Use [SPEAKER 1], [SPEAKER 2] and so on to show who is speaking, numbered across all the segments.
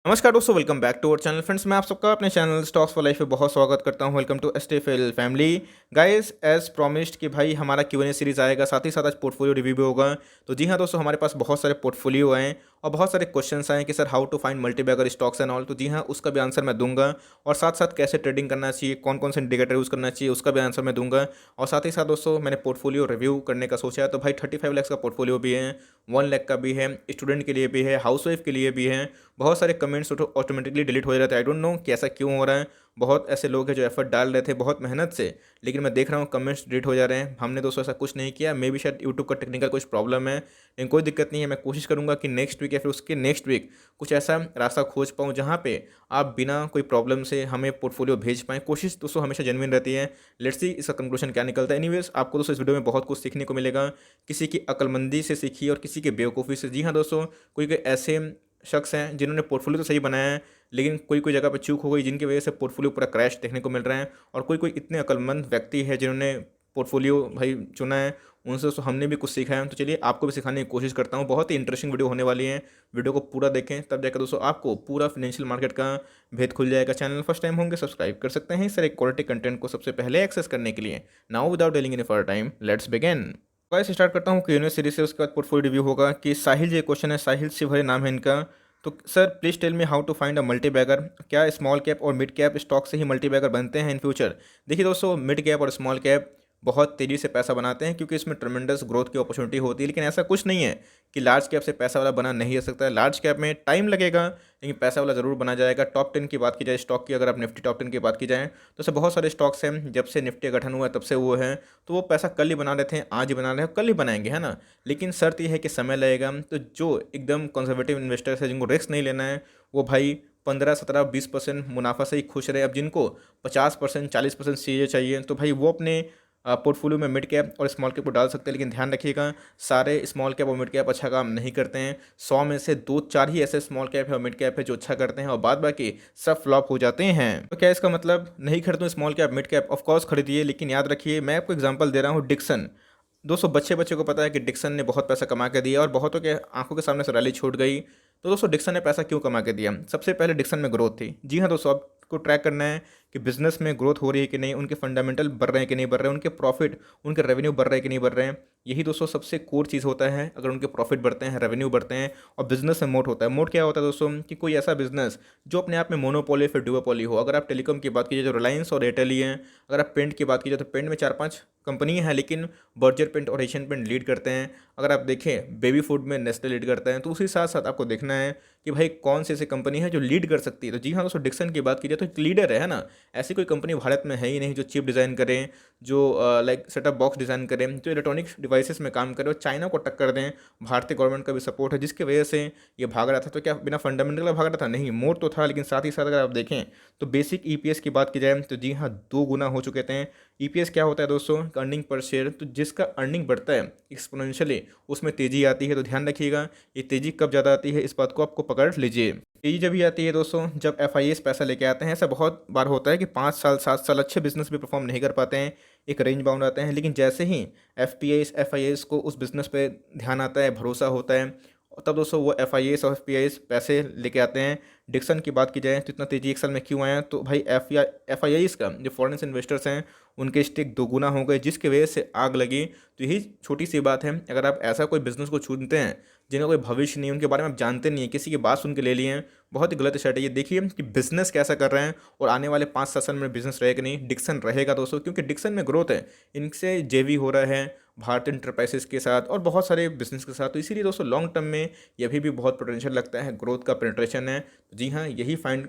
[SPEAKER 1] नमस्कार दोस्तों, welcome back to our channel. Friends, मैं आप सबका अपने चैनल स्टॉक्स फॉर लाइफ में बहुत स्वागत करता हूं। Welcome to STFL family. Guys, as promised कि भाई हमारा क्यूएनए सीरीज आएगा, साथ ही साथ आज पोर्टफोलियो रिव्यू भी होगा। तो जी हाँ दोस्तों, हमारे पास बहुत सारे पोर्टफोलियो हैं और बहुत सारे क्वेश्चंस आए कि sir how to find multibagger stocks and all. तो जी हाँ, उसका भी आंसर मैं दूंगा और साथ साथ कैसे ट्रेडिंग करना चाहिए, कौन कौन से इंडिकेटर यूज़ करना चाहिए, उसका भी आंसर मैं दूंगा। और साथ ही साथ दोस्तों, मैंने पोर्टफोलियो रिव्यू करने का सोचा है। तो भाई 35 लाख का पोर्टफोलियो भी है, 1 लाख का भी है, स्टूडेंट के लिए भी है, हाउसवाइफ के लिए भी है। बहुत सारे कमेंट्स ऑटोमेटिकली डिलीट हो जाते हैं। आई डोंट नो कि ऐसा क्यों हो रहा है। बहुत ऐसे लोग हैं जो एफर्ट डाल रहे थे बहुत मेहनत से, लेकिन मैं देख रहा हूँ कमेंट्स डिलीट हो जा रहे हैं। हमने दोस्तों ऐसा कुछ नहीं किया। मे भी शायद यूट्यूब का टेक्निकल कुछ प्रॉब्लम है, लेकिन कोई दिक्कत नहीं है। मैं कोशिश करूँगा कि नेक्स्ट वीक या फिर उसके नेक्स्ट वीक कुछ ऐसा रास्ता खोज पाऊँ जहाँ पे आप बिना कोई प्रॉब्लम से हमें पोर्टफोलियो भेज पाएँ। कोशिश दोस्तों हमेशा जेन्युइन रहती है। लेट्स सी इसका कंक्लूजन क्या निकलता है। एनीवेज, आपको दोस्तों इस वीडियो में बहुत कुछ सीखने को मिलेगा। किसी की अक्लमंदी से सीखिए और किसी की बेवकूफ़ी से। जी हाँ दोस्तों, कोई कोई ऐसे शख्स हैं जिन्होंने पोर्टफोलियो तो सही बनाया है, लेकिन कोई कोई जगह पे चूक हो गई जिनकी वजह से पोर्टफोलियो पूरा क्रैश देखने को मिल रहा है। और कोई कोई इतने अक्लमंद व्यक्ति है जिन्होंने पोर्टफोलियो भाई चुना है, उनसे दोस्तों हमने भी कुछ सीखा है। तो चलिए आपको भी सिखाने की कोशिश करता हूँ। बहुत ही इंटरेस्टिंग वीडियो होने वाली है। वीडियो को पूरा देखें, तब जाकर दोस्तों आपको पूरा फाइनेंशियल मार्केट का भेद खुल जाएगा। चैनल फर्स्ट टाइम होंगे, सब्सक्राइब कर सकते हैं इस तरह क्वालिटी कंटेंट को सबसे पहले एक्सेस करने के लिए। Now without dealing any further time, let's begin. Guys, start करता हूँ क्यूएनए सीरीज से। उसके बाद पोर्टफोलियो रिव्यू होगा। कि साहिल, ये क्वेश्चन है, साहिल शिवहरे नाम है इनका। तो sir please tell me how to find a multibagger. क्या स्मॉल कैप और मिड कैप स्टॉक से ही मल्टी बैगर बनते हैं इन फ्यूचर? देखिए दोस्तों, मिड कैप और स्मॉल कैप बहुत तेज़ी से पैसा बनाते हैं क्योंकि इसमें ट्रमेंडस ग्रोथ की अपॉर्चुनिटी होती है। लेकिन ऐसा कुछ नहीं है कि लार्ज कैप से पैसा वाला बना नहीं जा सकता है। लार्ज कैप में टाइम लगेगा, लेकिन पैसा वाला ज़रूर बना जाएगा। टॉप 10 की बात की जाए स्टॉक की, अगर आप निफ्टी टॉप 10 की बात की जाए, तो ऐसे बहुत सारे स्टॉक्स हैं जब से निफ्टी गठन हुआ है तब से वो हैं। तो वो पैसा कल ही बना रहे थे, आज ही बना रहे हैं, कल ही बनाएंगे, है ना। लेकिन शर्त यह है कि समय लगेगा। तो जो एकदम कंजर्वेटिव इन्वेस्टर्स है, जिनको रिस्क नहीं लेना है, वो भाई 15, 17, 20% मुनाफा से ही खुश रहे। अब जिनको 50%, 40% चीज़ें चाहिए, तो भाई वो अपने पोर्टफोलियो में मिड कैप और स्मॉल कैप को डाल सकते हैं। लेकिन ध्यान रखिएगा, सारे स्मॉल कैप और मिड कैप अच्छा काम नहीं करते हैं। 100 में से 2-4 ही ऐसे स्मॉल कैप है और मिड कैप है जो अच्छा करते हैं, और बाद बाकी सब फ्लॉप हो जाते हैं। तो क्या इसका मतलब नहीं खरीदूँ small cap mid cap? Of course खरीदिए, लेकिन याद रखिए, मैं आपको एग्जांपल दे रहा हूँ डिक्सन। दोस्तों बच्चे बच्चे को पता है कि डिक्सन ने बहुत पैसा कमा के दिया और बहुतों के आंखों के सामने से रैली छूट गई। तो दोस्तों डिक्सन ने पैसा क्यों कमा के दिया? सबसे पहले डिक्सन में ग्रोथ थी। जी हाँ दोस्तों, आपको ट्रैक करना है कि बिजनेस में ग्रोथ हो रही है कि नहीं, उनके फंडामेंटल बढ़ रहे हैं कि नहीं बढ़ रहे हैं, उनके प्रॉफिट, उनके रेवेन्यू बढ़ रहे हैं कि नहीं बढ़ रहे हैं। यही दोस्तों सबसे कोर चीज़ होता है। अगर उनके प्रॉफिट बढ़ते हैं, रेवेन्यू बढ़ते हैं, और बिजनेस में मोड होता है। मोड क्या होता है दोस्तों? कि कोई ऐसा बिजनेस जो अपने आप में मोनोपोली फिर डुओपोली हो। अगर आप टेलीकॉम की बात कीजिए तो रिलायंस और एयरटेल ही हैं। अगर आप पेंट की बात कीजिए तो पेंट में 4-5 कंपनी है, लेकिन बर्जर पेंट और एशियन पेंट लीड करते हैं। अगर आप देखें बेबी फूड में नेस्ले लीड करते हैं। तो उसी साथ साथ आपको देखना है कि भाई कौन सी ऐसी कंपनी है जो लीड कर सकती है। तो जी हाँ दोस्तों, डिक्सन की बात कीजिए तो एक लीडर है ना। ऐसी कोई कंपनी भारत में है ही नहीं जो चिप डिज़ाइन करें, जो लाइक सेटअप बॉक्स डिज़ाइन करें, जो इलेक्ट्रॉनिक्स डिवाइसेस में काम करें और चाइना को टक्कर दें। भारतीय गवर्नमेंट का भी सपोर्ट है, जिसकी वजह से ये भाग रहा था। तो क्या बिना फंडामेंटल का भाग रहा था? नहीं, मोड तो था, लेकिन साथ ही साथ अगर आप देखें तो बेसिक ईपीएस की बात की जाए तो जी हाँ 2 गुना हो चुके थे। ईपीएस क्या होता है दोस्तों? Earning per share. तो जिसका अर्निंग बढ़ता है एक्सपोनेंशियली, उसमें तेज़ी आती है। तो ध्यान रखिएगा, ये तेज़ी कब ज़्यादा आती है, इस बात को आपको पकड़ लीजिए। तेज़ी जब भी आती है दोस्तों जब एफआईएस पैसा लेके आते हैं। ऐसा बहुत बार होता है कि 5 साल 7 साल अच्छे बिजनेस भी परफॉर्म नहीं कर पाते हैं, एक रेंज बाउंड आते हैं। लेकिन जैसे ही एफआईएस को उस बिजनेस पे ध्यान आता है, भरोसा होता है, और तब दोस्तों वो एफआईएस और एफपीआईएस पैसे लेके आते हैं। डिक्सन की बात की जाए तो इतना तेज़ी एक साल में क्यों आया? तो भाई एफआईआईएस का जो फॉरेन इन्वेस्टर्स हैं, उनके स्टेक दोगुना हो गए, जिसकी वजह से आग लगी। तो यही छोटी सी बात है। अगर आप ऐसा कोई बिजनेस को चुनते हैं जिनका कोई भविष्य नहीं, उनके बारे में आप जानते नहीं है, किसी की बात सुन के ले लिए हैं, बहुत ही गलत स्ट्रैटेजी है। देखिए कि बिजनेस कैसा कर रहे हैं और आने वाले 5-7 साल में बिजनेस रहेगा नहीं। डिक्सन रहेगा दोस्तों, क्योंकि डिक्सन में ग्रोथ है। इनसे जेवी हो रहा है भारतीय इंटरप्राइजेस के साथ और बहुत सारे बिजनेस के साथ। तो इसीलिए दोस्तों लॉन्ग टर्म में ये अभी भी बहुत पोटेंशियल लगता है, ग्रोथ का पेनिट्रेशन है। जी हाँ, यही फाइंड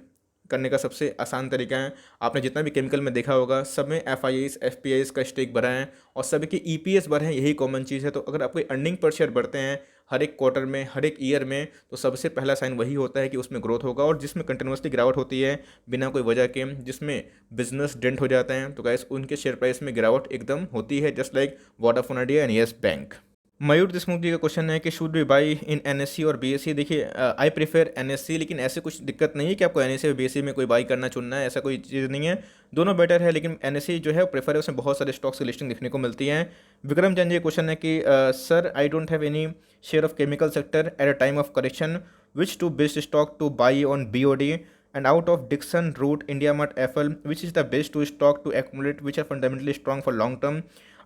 [SPEAKER 1] करने का सबसे आसान तरीका है। आपने जितना भी केमिकल में देखा होगा, सब में एफआईएस एफपीआईएस का स्टेक बढ़ा है और सभी के ईपीएस बढ़े हैं, यही कॉमन चीज़ है। तो अगर आपके अर्निंग पर शेयर बढ़ते हैं हर एक क्वार्टर में, हर एक ईयर में, तो सबसे पहला साइन वही होता है कि उसमें ग्रोथ होगा। और जिसमें कंटिन्यूसली गिरावट होती है बिना कोई वजह के, जिसमें बिजनेस डेंट हो जाते हैं, तो गाइस उनके शेयर प्राइस में गिरावट एकदम होती है, just like Vodafone Idea and Yes Bank. Mayur Deshmukh ji का क्वेश्चन है कि should be buy in NSC और बीएससी। देखिए, आई प्रेफर एनएससी, लेकिन ऐसे कुछ दिक्कत नहीं है कि आपको एनएससी और बीएससी में कोई बाई करना चुनना है, ऐसा कोई चीज़ नहीं है। दोनों बेटर है, लेकिन एनएससी जो है प्रेफर है, उसमें बहुत सारे स्टॉक्स की लिस्टिंग देखने को मिलती है। विक्रम चंद जी का क्वेश्चन है कि sir I don't have any share of chemical sector at a time of correction, which to best stock to buy on BOD, and out of Dixon, Root, IndiaMart, Apple, which is the best to stock to accumulate, which are fundamentally strong for long term?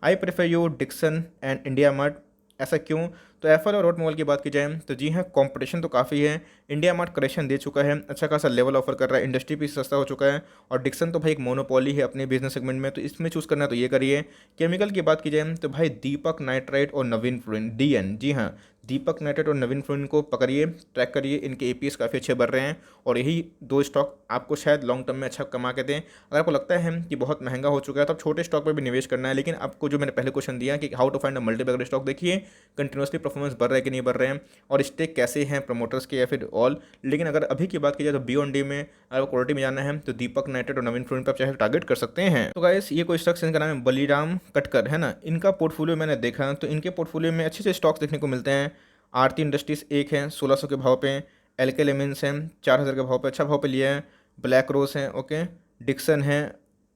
[SPEAKER 1] I prefer you Dixon and IndiaMart. ऐसा क्यों? तो Apple और road mobile की बात की जाए तो जी हाँ, कंपटीशन तो काफ़ी है। इंडिया मार्ट करेक्शन दे चुका है, अच्छा खासा लेवल ऑफर कर रहा है, इंडस्ट्री भी सस्ता हो चुका है। और डिक्सन तो भाई एक मोनोपोली है अपने बिजनेस सेगमेंट में, तो इसमें चूज़ करना तो ये करिए। केमिकल की बात की जाए तो भाई दीपक नाइट्राइट और नवीन फ्लोरिन, DN, जी हाँ, दीपक नाइट्राइट और नवीन फ्लोरिन को पकड़िए, ट्रैक करिए, इनके APS काफ़ी अच्छे बढ़ रहे हैं और यही दो स्टॉक आपको शायद लॉन्ग टर्म में अच्छा कमा के दें। अगर आपको लगता है कि बहुत महंगा हो चुका है तो आप छोटे स्टॉक पर भी निवेश करना है, लेकिन आपको जो मैंने पहले क्वेश्चन दिया कि how to find a multibagger stock, देखिए कंटिन्यूसली परफॉर्मेंस बढ़ रहा है कि नहीं बढ़ रहे हैं और स्टेक कैसे हैं प्रमोटर्स के या फिर ऑल। लेकिन अगर अभी की बात की जाए तो BOD में अगर क्वालिटी में जाना है तो दीपक नाइट्राइट और नवीन फ्लोरिन पर आप चाहे टारगेट कर सकते हैं। तो गाइस ये कोई स्टॉक्स, इनका नाम है बलीराम कटकर, है ना। इनका पोर्टफोलियो मैंने देखा तो इनके पोर्टफोलियो में अच्छे से स्टॉक्स देखने को मिलते हैं। आरती इंडस्ट्रीज एक है 1600 के भाव पे, LK लेमिन्स हैं 4000 के भाव पे, अच्छा भाव पे लिया है। ब्लैक रोज है, ओके, डिक्सन है,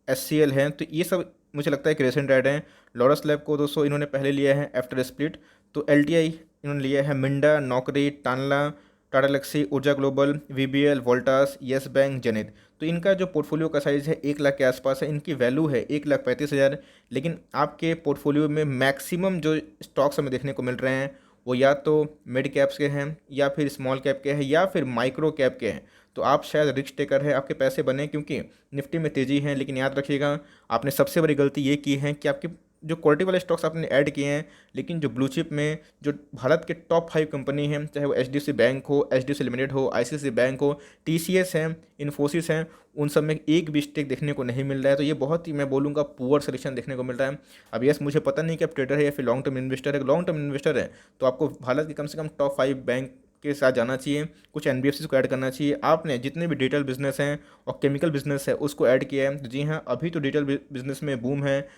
[SPEAKER 1] SCL है, तो ये सब मुझे लगता है कि रिसेंट ऐड है। लॉरस लैब को दोस्तों इन्होंने पहले लिया है आफ्टर स्प्लिट। तो LTI इन्होंने लिया है, मिंडा, नौकरी, टानला, टाटा एलेक्सी, ऊर्जा global, VBL, Voltas, yes bank, जनित। तो इनका जो पोर्टफोलियो का साइज़ है 1 लाख के आसपास है, इनकी वैल्यू है 1,35,000। लेकिन आपके पोर्टफोलियो में मैक्सिमम जो स्टॉक्स हमें देखने को मिल रहे हैं वो या तो मिड कैप्स के हैं या फिर स्मॉल कैप के हैं या फिर माइक्रो कैप के हैं। तो आप शायद रिस्क टेकर है, आपके पैसे बने क्योंकि निफ्टी में तेज़ी है। लेकिन याद रखिएगा, आपने सबसे बड़ी गलती ये की है कि आपके जो क्वालिटी वाले स्टॉक्स आपने ऐड किए हैं, लेकिन जो ब्लू चिप में जो भारत के टॉप 5 कंपनी हैं, चाहे वो HDFC बैंक हो, HDFC लिमिटेड हो, ICICI बैंक हो, TCS है, इन्फोसिस हैं, उन सब में एक भी स्टेक देखने को नहीं मिल रहा है। तो ये बहुत ही, मैं बोलूँगा, पुअर सिलेक्शन देखने को मिल रहा है। अब यस, मुझे पता नहीं कि आप ट्रेडर है या फिर लॉन्ग टर्म इन्वेस्टर है। लॉन्ग टर्म इन्वेस्टर है तो आपको भारत के कम से कम टॉप 5 बैंक के साथ जाना चाहिए, कुछ NBFC को ऐड करना चाहिए। आपने जितने भी डिटेल बिजनेस हैं और केमिकल बिजनेस है उसको ऐड किया है, तो जी हाँ, अभी तो डिटेल बिजनेस में बूम है,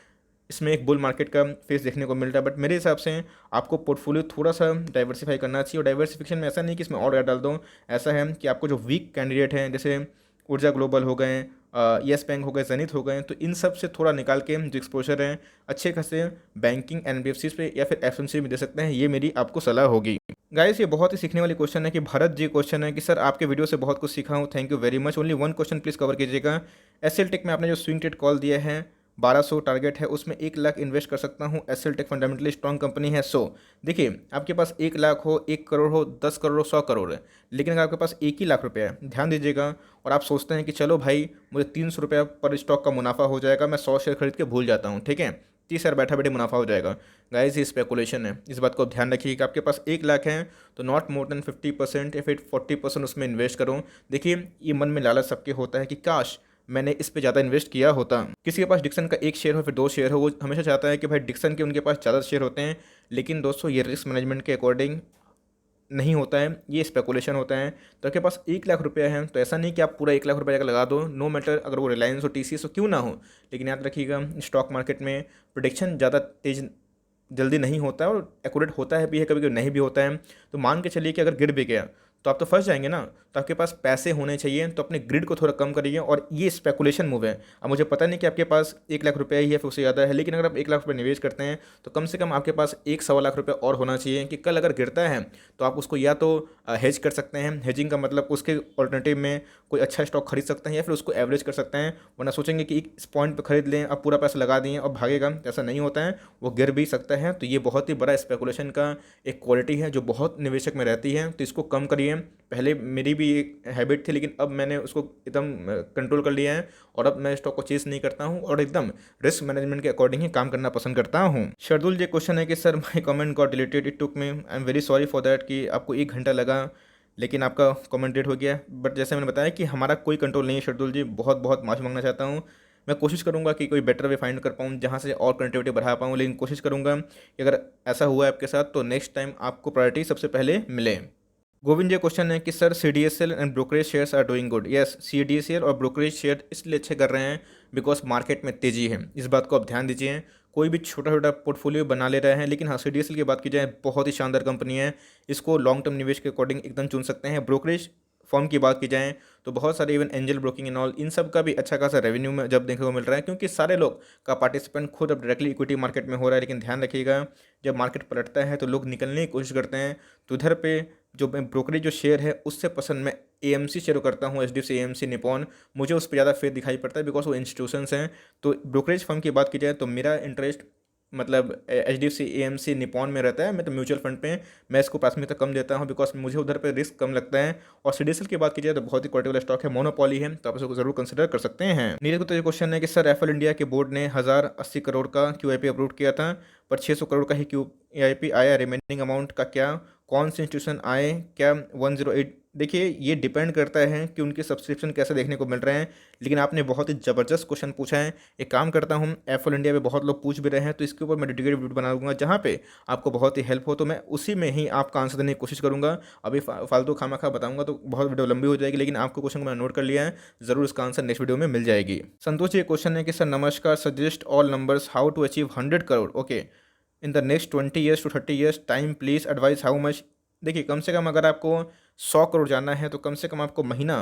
[SPEAKER 1] इसमें एक बुल मार्केट का फेस देखने को मिल रहा है। बट मेरे हिसाब से आपको पोर्टफोलियो थोड़ा सा डाइवर्सिफाई करना चाहिए। और डाइवर्सिफिकेशन में ऐसा नहीं कि इसमें और ऐड डाल दो, ऐसा है कि आपको जो वीक कैंडिडेट हैं, जैसे ऊर्जा ग्लोबल हो गए, येस बैंक हो गए, जनित हो गए, तो इन सब से थोड़ा निकाल के जो एक्सपोजर है अच्छे खासे बैंकिंग NBFCs पे या फिर FMC में दे सकते हैं। ये मेरी आपको सलाह होगी। गाइस ये बहुत ही सीखने वाली क्वेश्चन है कि भरत जी क्वेश्चन है कि सर आपके वीडियो से बहुत कुछ सीखा हूँ, thank you very much. Only one question please cover कीजिएगा। SL टेक में आपने जो स्विंग ट्रेड कॉल दिया है 1200 टारगेट है, उसमें 1 लाख इन्वेस्ट कर सकता हूँ। SL tech fundamentally strong company है। सो देखिए, आपके पास 1 लाख हो, 1 करोड़ हो, 10 करोड़ हो, 100 करोड़ है, लेकिन अगर आपके पास 1 ही लाख रुपया है, ध्यान दीजिएगा, और आप सोचते हैं कि चलो भाई मुझे 300 रुपया पर स्टॉक का मुनाफा हो जाएगा, मैं 100 शेयर खरीद के भूल जाता हूँ, ठीक है, 30 शेयर बैठा बैठे मुनाफा हो जाएगा। गाइस ये स्पेकुलेशन है, इस बात को आप ध्यान रखिए कि आपके पास 1 लाख है तो नॉट मोर देन 50% या फिर 40% उसमें इन्वेस्ट करो। देखिए ये मन में लालच सबके होता है कि काश मैंने इस पे ज़्यादा इन्वेस्ट किया होता। किसी के पास डिक्सन का 1 शेयर हो फिर 2 शेयर हो, वो हमेशा चाहता है कि भाई डिक्सन के उनके पास ज़्यादा शेयर होते हैं। लेकिन दोस्तों ये रिस्क मैनेजमेंट के अकॉर्डिंग नहीं होता है, ये स्पेकुलेशन होता है। तो आपके पास 1 लाख रुपया है तो ऐसा नहीं कि आप पूरा 1 लाख रुपया जाकर लगा दो, नो मैटर अगर वो रिलायंस हो, TCS हो, क्यों ना हो। लेकिन याद रखिएगा, स्टॉक मार्केट में प्रोडिक्शन ज़्यादा तेज जल्दी नहीं होता है और एक्यूरेट होता है भी है, कभी कभी नहीं भी होता है। तो मान के चलिए कि अगर गिर भी गया तो आप तो फंस जाएंगे ना। तो आपके पास पैसे होने चाहिए, तो अपने ग्रिड को थोड़ा कम करिए। और ये स्पेकुलेशन मूव है। अब मुझे पता नहीं कि आपके पास 1 लाख रुपया ही है फिर उससे ज़्यादा है, लेकिन अगर आप 1 लाख रुपये निवेश करते हैं तो कम से कम आपके पास 1-1.25 लाख रुपये और होना चाहिए कि कल अगर गिरता है तो आप उसको या तो हेज कर सकते हैं। हेजिंग का मतलब उसके ऑल्टरनेटिव में कोई अच्छा स्टॉक खरीद सकते हैं या फिर उसको एवरेज कर सकते हैं। वरना सोचेंगे कि इस पॉइंट पर खरीद लें, अब पूरा पैसा लगा दिए और भागेगा, ऐसा नहीं होता है, वो गिर भी सकता है। तो ये बहुत ही बड़ा स्पेकुलेशन का एक क्वालिटी है जो बहुत निवेशक में रहती है, तो इसको कम करिए। पहले मेरी भी एक हैबिट थी, लेकिन अब मैंने उसको एकदम कंट्रोल कर लिया है और अब मैं स्टॉक को चेस नहीं करता हूँ और एकदम रिस्क मैनेजमेंट के अकॉर्डिंग ही काम करना पसंद करता हूँ। शर्दुल जी क्वेश्चन है कि sir my comment got deleted, it took me, I am very sorry for that कि आपको 1 घंटा लगा, लेकिन आपका कमेंट डिलीट हो गया। बट जैसे मैंने बताया कि हमारा कोई कंट्रोल नहीं है शर्दुल जी, बहुत बहुत माफ़ी मांगना चाहता हूँ। मैं कोशिश करूंगा कि कोई बेटर वे फाइंड कर पाऊँ जहाँ से और कनेक्टिविटी बढ़ा पाऊँ, लेकिन कोशिश करूंगा कि अगर ऐसा हुआ है आपके साथ तो नेक्स्ट टाइम आपको प्रायोरिटी सबसे पहले मिले। गोविंद जी क्वेश्चन है कि sir CDSL and brokerage shares are doing good. Yes, CDSL और ब्रोकरेज शेयर इसलिए अच्छे कर रहे हैं बिकॉज मार्केट में तेज़ी है, इस बात को आप ध्यान दीजिए। कोई भी छोटा छोटा पोर्टफोलियो बना ले रहे हैं, लेकिन हाँ CDSL की बात की जाए बहुत ही शानदार कंपनी है, इसको लॉन्ग टर्म निवेश के अकॉर्डिंग एकदम चुन सकते हैं। ब्रोकरेज फॉर्म की बात की जाए तो बहुत सारे even angel broking and all in सब का भी अच्छा खासा रेवेन्यू में जब देखने को मिल रहा है, क्योंकि सारे लोग का पार्टिसिपेंट खुद अब डायरेक्टली इक्विटी मार्केट में हो रहा है। लेकिन ध्यान रखिएगा, जब मार्केट पलटता है तो लोग निकलने की कोशिश करते हैं। तो इधर पे जो ब्रोकरेज जो शेयर है उससे पसंद मैं एएमसी शेयर करता हूँ, एचडीएफसी, एएमसी, निपॉन। मुझे उस पर ज़्यादा फेथ दिखाई पड़ता है बिकॉज वो इंस्टीट्यूशंस हैं। तो ब्रोकरेज फर्म की बात की जाए तो मेरा इंटरेस्ट मतलब एचडीएफसी, एएमसी, निपॉन में रहता है। मैं तो म्यूचुअल फंड पे मैं इसको प्राथमिकता कम देता हूँ बिकॉज मुझे उधर पे रिस्क कम लगता है। और सीडीएसएल की बात की जाए तो बहुत ही क्वालिटी वाला स्टॉक है, मोनोपॉली है, तो आप इसको जरूर कंसिडर कर सकते हैं। नीरज को तो ये क्वेश्चन है कि सर एफएल इंडिया के बोर्ड ने 1080 करोड़ का क्यूआईपी अप्रूव किया था, पर 600 करोड़ का ही क्यूआईपी आया, रिमेनिंग अमाउंट का क्या, कौन से इंस्टीट्यूशन आए, क्या 108? देखिए, ये डिपेंड करता है कि उनके सब्सक्रिप्शन कैसे देखने को मिल रहे हैं। लेकिन आपने बहुत ही ज़बरदस्त क्वेश्चन पूछा है। एक काम करता हूँ, एफएल इंडिया पे बहुत लोग पूछ भी रहे हैं, तो इसके ऊपर मैं डेडिकेटेड वीडियो बना दूंगा जहाँ पे आपको बहुत ही हेल्प हो, तो मैं उसी में ही आपका आंसर देने की कोशिश करूँगा। अभी फालतू खामा बताऊँगा तो बहुत वीडियो लंबी हो जाएगी, लेकिन आपको क्वेश्चन को मैंने नोट कर लिया है, ज़रूर इसका आंसर नेक्स्ट वीडियो में मिल जाएगी। संतोष जी क्वेश्चन है कि सर नमस्कार, suggest all numbers how to achieve 100 crore okay in the next 20 years to 30 years time, please advice how much. देखिए, कम से कम अगर आपको 100 करोड़ जाना है तो कम से कम आपको महीना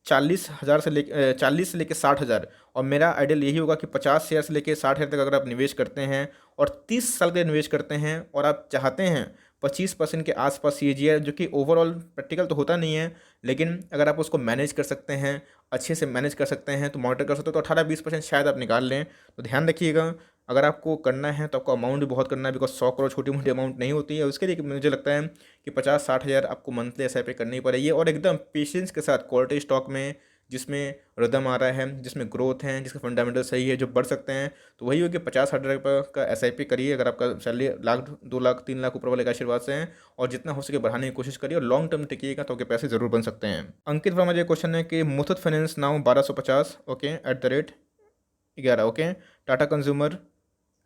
[SPEAKER 1] 40,000 से लेके 40 से लेके 60,000, और मेरा आइडियल यही होगा कि 50 शेयर से लेके 60,000 तक अगर आप निवेश करते हैं और 30 साल के निवेश करते हैं और आप चाहते हैं 25% के आसपास सीएजीआर, जो कि ओवरऑल प्रैक्टिकल तो होता नहीं है, लेकिन अगर आप उसको मैनेज कर सकते हैं, अच्छे से मैनेज कर सकते हैं, तो मॉनिटर कर सकते हो, तो 18-20% शायद आप निकाल लें। तो ध्यान रखिएगा, अगर आपको करना है तो आपको अमाउंट भी बहुत करना है, बिकॉज 100 करोड़ छोटी मोटी अमाउंट नहीं होती है। उसके लिए मुझे लगता है कि 50-60 हज़ार आपको मंथली एसआईपी करनी पड़ेगी, और एकदम पेशेंस के साथ क्वालिटी स्टॉक में जिसमें रिदम आ रहा है, जिसमें ग्रोथ है, जिसका फंडामेंटल सही है, जो बढ़ सकते हैं, तो वही हो कि 50-60 हज़ार रुपये का एसआईपी करिए। अगर आपका सैलरी 1 लाख, 2 लाख, 3 लाख ऊपर वाले का आशीर्वाद से है, और जितना हो सके बढ़ाने की कोशिश करिए और लॉन्ग टर्म टिकिएगा तो आपके पैसे जरूर बन सकते हैं। अंकित वर्मा जी क्वेश्चन है कि Muthoot finance now 1250 okay @11 okay, Tata consumer,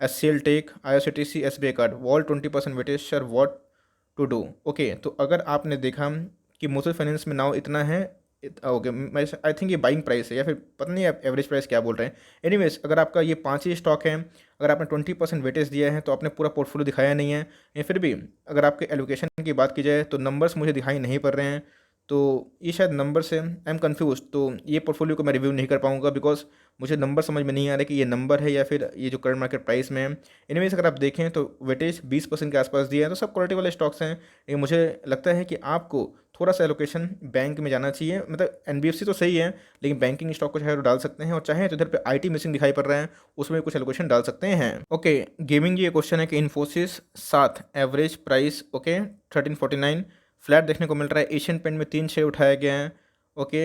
[SPEAKER 1] HCL tech, IRCTC, SBI card, वॉल 20% weightage, sir what to do. Okay, तो अगर आपने देखा कि मुथूट फाइनेंस में नाउ इतना है, ओके, मैं आई थिंक ये बाइंग प्राइस है या फिर पता नहीं आप एवरेज प्राइस क्या बोल रहे हैं। एनीवेज, अगर आपका ये 5 ही स्टॉक है, अगर आपने 20% वेटेज दिया है तो आपने पूरा पोर्टफोलियो दिखाया नहीं है। या फिर भी अगर आपके एलोकेशन की बात की जाए तो नंबर्स मुझे दिखाई नहीं पड़ रहे हैं, तो ये शायद नंबर से आई एम कन्फ्यूज। तो ये पोर्टफोलियो को मैं रिव्यू नहीं कर पाऊंगा बिकॉज मुझे नंबर समझ में नहीं आ रहा कि ये नंबर है या फिर ये जो करंट मार्केट प्राइस में है। एनीवेज, अगर आप देखें तो वेटेज 20% के आसपास दिया है, तो सब क्वालिटी वाले स्टॉक्स हैं। ये मुझे लगता है कि आपको थोड़ा सा एलोकेशन बैंक में जाना चाहिए। मतलब एनबीएफसी तो सही है, लेकिन बैंकिंग स्टॉक को चाहे तो डाल सकते हैं, और चाहे तो इधर पे आईटी मिसिंग दिखाई पड़ रहा है, उसमें कुछ एलोकेशन डाल सकते हैं। ओके, गेमिंग ये क्वेश्चन है कि Infosys 7 average price okay 1349 flat देखने को मिल रहा है। एशियन पेंट में 3 शेयर उठाया गया है okay,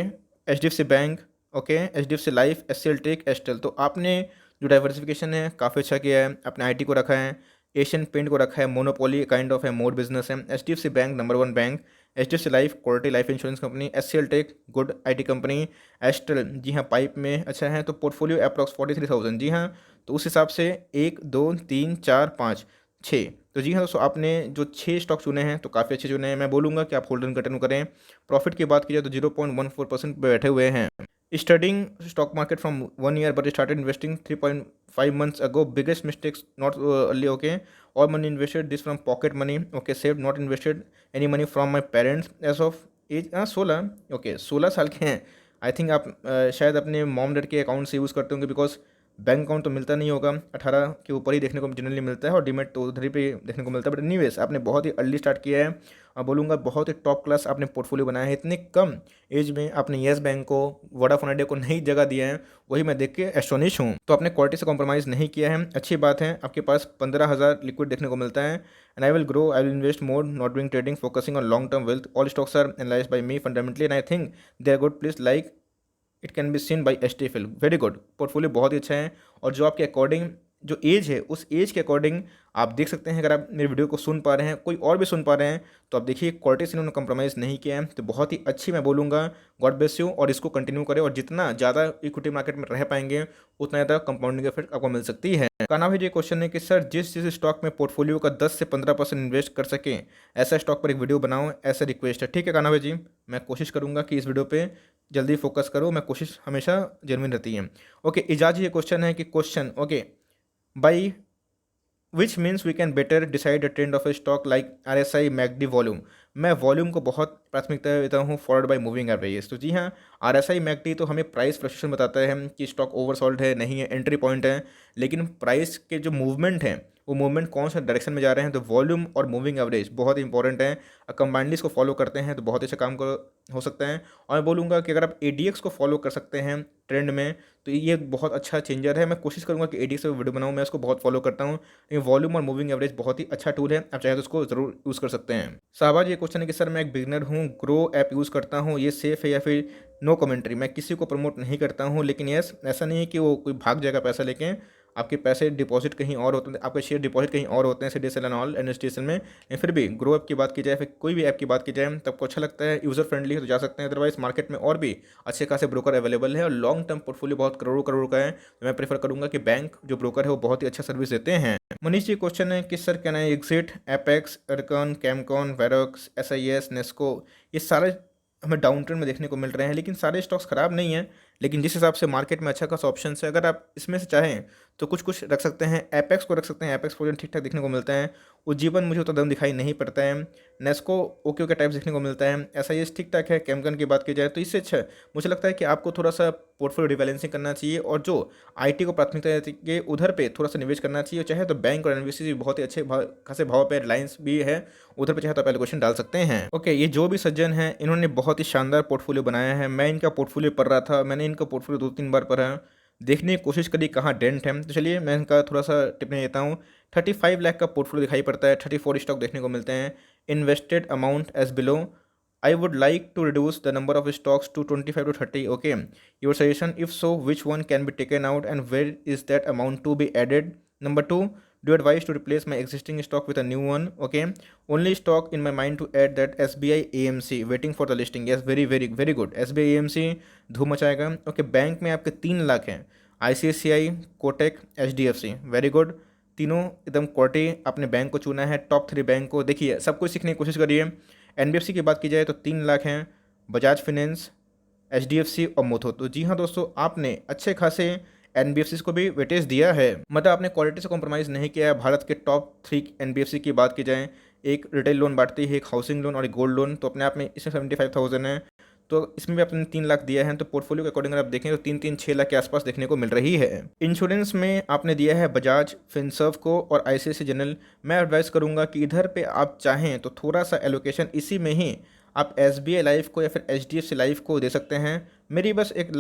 [SPEAKER 1] HDFC bank okay, HDFC life, HCL tech, Astral. तो आपने जो डाइवर्सिफिकेशन है काफ़ी अच्छा किया है। आपने आईटी को रखा है, एशियन पेंट को रखा है, मोनोपोली काइंड ऑफ है, मोड बिजनेस है, HDFC bank number 1 bank, HDFC life quality life insurance company, HCL tech good IT company, Astral जी हाँ पाइप में अच्छा है। तो पोर्टफोलियो अप्रॉक्स 43,000 जी हाँ। तो उस हिसाब से 1 2 3 4 5 6, तो जी हाँ दोस्तों, आपने जो 6 स्टॉक चुने हैं तो काफ़ी अच्छे चुने हैं। मैं बोलूँगा कि आप होल्ड एंड कंटिन्यू करें। प्रॉफिट की बात की जाए तो 0.14% पे बैठे हुए हैं। Studying stock market from 1 year but started investing 3.5 months ago, biggest mistakes not early okay, और money invested this from pocket money okay, save not invested any money from my parents age of age 16 okay, 16 साल के हैं। I think आप शायद अपने mom dad के account से use करते होंगे, बिकॉज बैंक अकाउंट तो मिलता नहीं होगा, 18 के ऊपर ही देखने को जनरली मिलता है, और डीमेट तो उधर ही पे देखने को मिलता है। बट एनीवेज, आपने बहुत ही अर्ली स्टार्ट किया है, और बोलूँगा बहुत ही टॉप क्लास आपने पोर्टफोलियो बनाया है। इतने कम एज में आपने येस बैंक को, वोडाफोन आइडिया को नई जगह दिया है, वही मैं देख के एस्टोनिश हूँ। तो आपने क्वालिटी से कॉम्प्रोमाइज़ नहीं किया है, अच्छी बात है। आपके पास 15,000 लिक्विड देखने को मिलता है। And I will grow, I will invest more, not doing trading, focusing on long term wealth, all stocks are analysed by me fundamentally and I think they are good, please like it can be seen by STFL. Very good, portfolio बहुत ही अच्छा है, और जो आपके according जो as है उस एज के अकॉर्डिंग आप देख सकते हैं। अगर आप मेरे वीडियो को सुन पा रहे हैं, कोई और भी सुन पा रहे हैं, तो आप देखिए क्वालिटी से उन्होंने कंप्रोमाइज़ नहीं किया है, तो बहुत ही अच्छी मैं बोलूँगा। गॉड ब्लेस यू, और इसको कंटिन्यू करें, और जितना ज़्यादा इक्विटी मार्केट में रह पाएंगे उतना ज़्यादा कंपाउंडिंग इफेक्ट आपको मिल सकती है। कान्हा भाई जी क्वेश्चन है कि सर जिस स्टॉक में पोर्टफोलियो का 10 से 15% इन्वेस्ट कर सकें, ऐसा स्टॉक पर एक वीडियो बनाओ, ऐसा रिक्वेस्ट है। ठीक है कान्हा भाई जी, मैं कोशिश करूँगा कि इस वीडियो पे जल्दी फोकस करो, मैं कोशिश हमेशा जेन्युइन रहती है। ओके, इजाज ये क्वेश्चन है कि question okay by which means we can better decide a trend of a stock like RSI, MACD volume. मैं वॉल्यूम को बहुत प्राथमिकता देता हूँ फॉलोड बाय मूविंग एवरेजेस। तो जी हाँ, आरएसआई मैकडी तो हमें प्राइस फ्लक्चुएशन बताता है कि स्टॉक ओवरसोल्ड है, नहीं है, एंट्री पॉइंट है, लेकिन प्राइस के जो मूवमेंट हैं वो मूवमेंट कौन सा डायरेक्शन में जा रहे हैं, तो वॉल्यूम और मूविंग एवरेज बहुत इंपॉर्टेंट है। कंबाइंडली इसको फॉलो करते हैं तो बहुत अच्छा काम हो सकता है। और मैं बोलूँगा कि अगर आप एडीएक्स को फॉलो कर सकते हैं ट्रेंड में, तो ये बहुत अच्छा चेंजर है। मैं कोशिश करूँगा कि एडीएक्स पे वीडियो बनाऊँ, मैं इसको बहुत फॉलो करता हूँ। ये वॉल्यूम और मूविंग एवरेज बहुत ही अच्छा टूल है, आप चाहे तो उसको ज़रूर यूज़ कर सकते हैं। शाहबाज ये क्वेश्चन है कि सर मैं एक बिगिनर हूँ, ग्रो ऐप यूज़ करता हूँ, ये सेफ़ है या फिर नो कमेंट्री। मैं किसी को प्रमोट नहीं करता हूँ, लेकिन यस, ऐसा नहीं है कि वो कोई भाग जाएगा पैसा लेके। आपके पैसे डिपॉजिट कहीं और होते हैं, आपके शेयर डिपॉजिट कहीं और होते हैं सीडीएसएल एंड ऑल एडमिनिस्ट्रेशन में। लेकिन फिर भी ग्रो ऐप की बात की जाए, फिर कोई भी ऐप की बात की जाए, तो आपको अच्छा लगता है, यूज़र फ्रेंडली है तो जा सकते हैं। अदरवाइज मार्केट में और भी अच्छे खासे ब्रोकर अवेलेबल है और लॉन्ग टर्म पोर्टफोलियो बहुत करोड़ों करोड़ का है। तो मैं प्रेफर करूँगा कि बैंक जो ब्रोकर है वो बहुत ही अच्छा सर्विस देते हैं। मनीष जी क्वेश्चन है कि sir can I exit Apex, Arcon, Camcon, Verox, SIS, Nesco, ये सारे हमें डाउन ट्रेंड में देखने को मिल रहे हैं, लेकिन सारे स्टॉक्स ख़राब नहीं हैं। लेकिन जिस हिसाब से मार्केट में अच्छा खासा ऑप्शन है, अगर आप इसमें से चाहें तो कुछ कुछ रख सकते हैं। एपेक्स को रख सकते हैं, एपेक्स प्रोजेक्ट ठीक ठाक देखने को मिलता है। उज्जीवन मुझे उतना दम दिखाई नहीं पड़ता है। नेस्को ओके ओके टाइप्स देखने को मिलता है। एसआईएस ठीक ठाक है। कैमकन की बात की जाए तो इससे अच्छा मुझे लगता है कि आपको थोड़ा सा पोर्टफोलियो रिबैलेंसिंग करना चाहिए और जो आईटी को प्राथमिकता देती है उधर पे थोड़ा सा निवेश करना चाहिए। चाहे तो बैंक और एनबीसी भी बहुत ही अच्छे खासे भाव पे, रिलायंस भी है, उधर पे चाहे तो आप एलोकेशन डाल सकते हैं। ओके, ये जो भी सज्जन हैं इन्होंने बहुत ही शानदार पोर्टफोलियो बनाया है। मैं इनका पोर्टफोलियो पढ़ रहा था, मैंने इनका पोर्टफोलियो 2-3 बार पढ़ा, देखने की कोशिश करी कहाँ डेंट है। तो चलिए मैं इनका थोड़ा सा टिप्पणी देता हूँ। 35 लाख का पोर्टफोलियो दिखाई पड़ता है, 34 स्टॉक देखने को मिलते हैं। Invested amount as below, I would like to reduce the number of stocks to 25 to 30. Okay. Your suggestion, if so, which one can be taken out and where is that amount to be added? Number two, do you advise to replace my existing stock with a new one? Okay. Only stock in my mind to add that SBI AMC. Waiting for the listing. Yes, very very very good. SBI AMC धूम मचाएगा। Okay. Bank में आपके 3 लाख हैं। ICICI, Kotak, HDFC. Very good. तीनों एकदम quality आपने bank को चुना है, टॉप 3 बैंक को। देखिए सब कुछ सीखने की कोशिश करिए। एनबीएफसी की बात की जाए तो 3 लाख हैं, बजाज फिनेंस, एचडीएफसी और मुथूट। तो जी हाँ दोस्तों, आपने अच्छे खासे एनबीएफसी को भी वेटेज दिया है, मतलब आपने क्वालिटी से कॉम्प्रोमाइज़ नहीं किया है। भारत के टॉप 3 एनबीएफसी की बात की जाए, एक रिटेल लोन बांटती है, एक हाउसिंग लोन और एक गोल्ड लोन, तो अपने आप में इसमें 75,000 है, तो इसमें भी आपने 3 लाख दिया है। तो पोर्टफोलियो के अकॉर्डिंग अगर आप देखें तो 3-3-6 लाख के आसपास देखने को मिल रही है। इंश्योरेंस में आपने दिया है बजाज फिनसर्व को और आईसीआईसीआई जनरल। मैं एडवाइस करूंगा कि इधर पे आप चाहें तो थोड़ा सा एलोकेशन इसी में ही आप एसबीआई लाइफ को या फिर एचडीएफसी लाइफ को दे सकते हैं। मेरी बस एक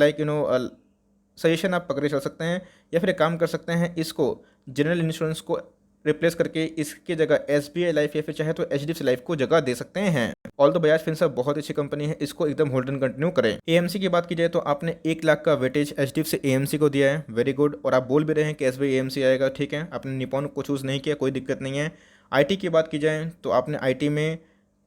[SPEAKER 1] सजेशन आप पकड़े चल सकते हैं, या फिर एक काम कर सकते हैं, इसको जनरल इंश्योरेंस को रिप्लेस करके इसकी जगह एसबीआई लाइफ या फिर चाहे तो एचडीएफसी लाइफ को जगह दे सकते हैं। ऑल तो बजाज फिनसर्व बहुत अच्छी कंपनी है, इसको एकदम होल्ड एंड कंटिन्यू करें। एएमसी की बात की जाए तो आपने 1 लाख का वेटेज एचडीएफसी एएमसी को दिया है, वेरी गुड। और आप बोल भी रहे हैं कि एसबीआई एएमसी आएगा, ठीक है। आपने निपॉन को चूज़ नहीं किया, कोई दिक्कत नहीं है। आईटी की बात की जाए तो आपने आईटी में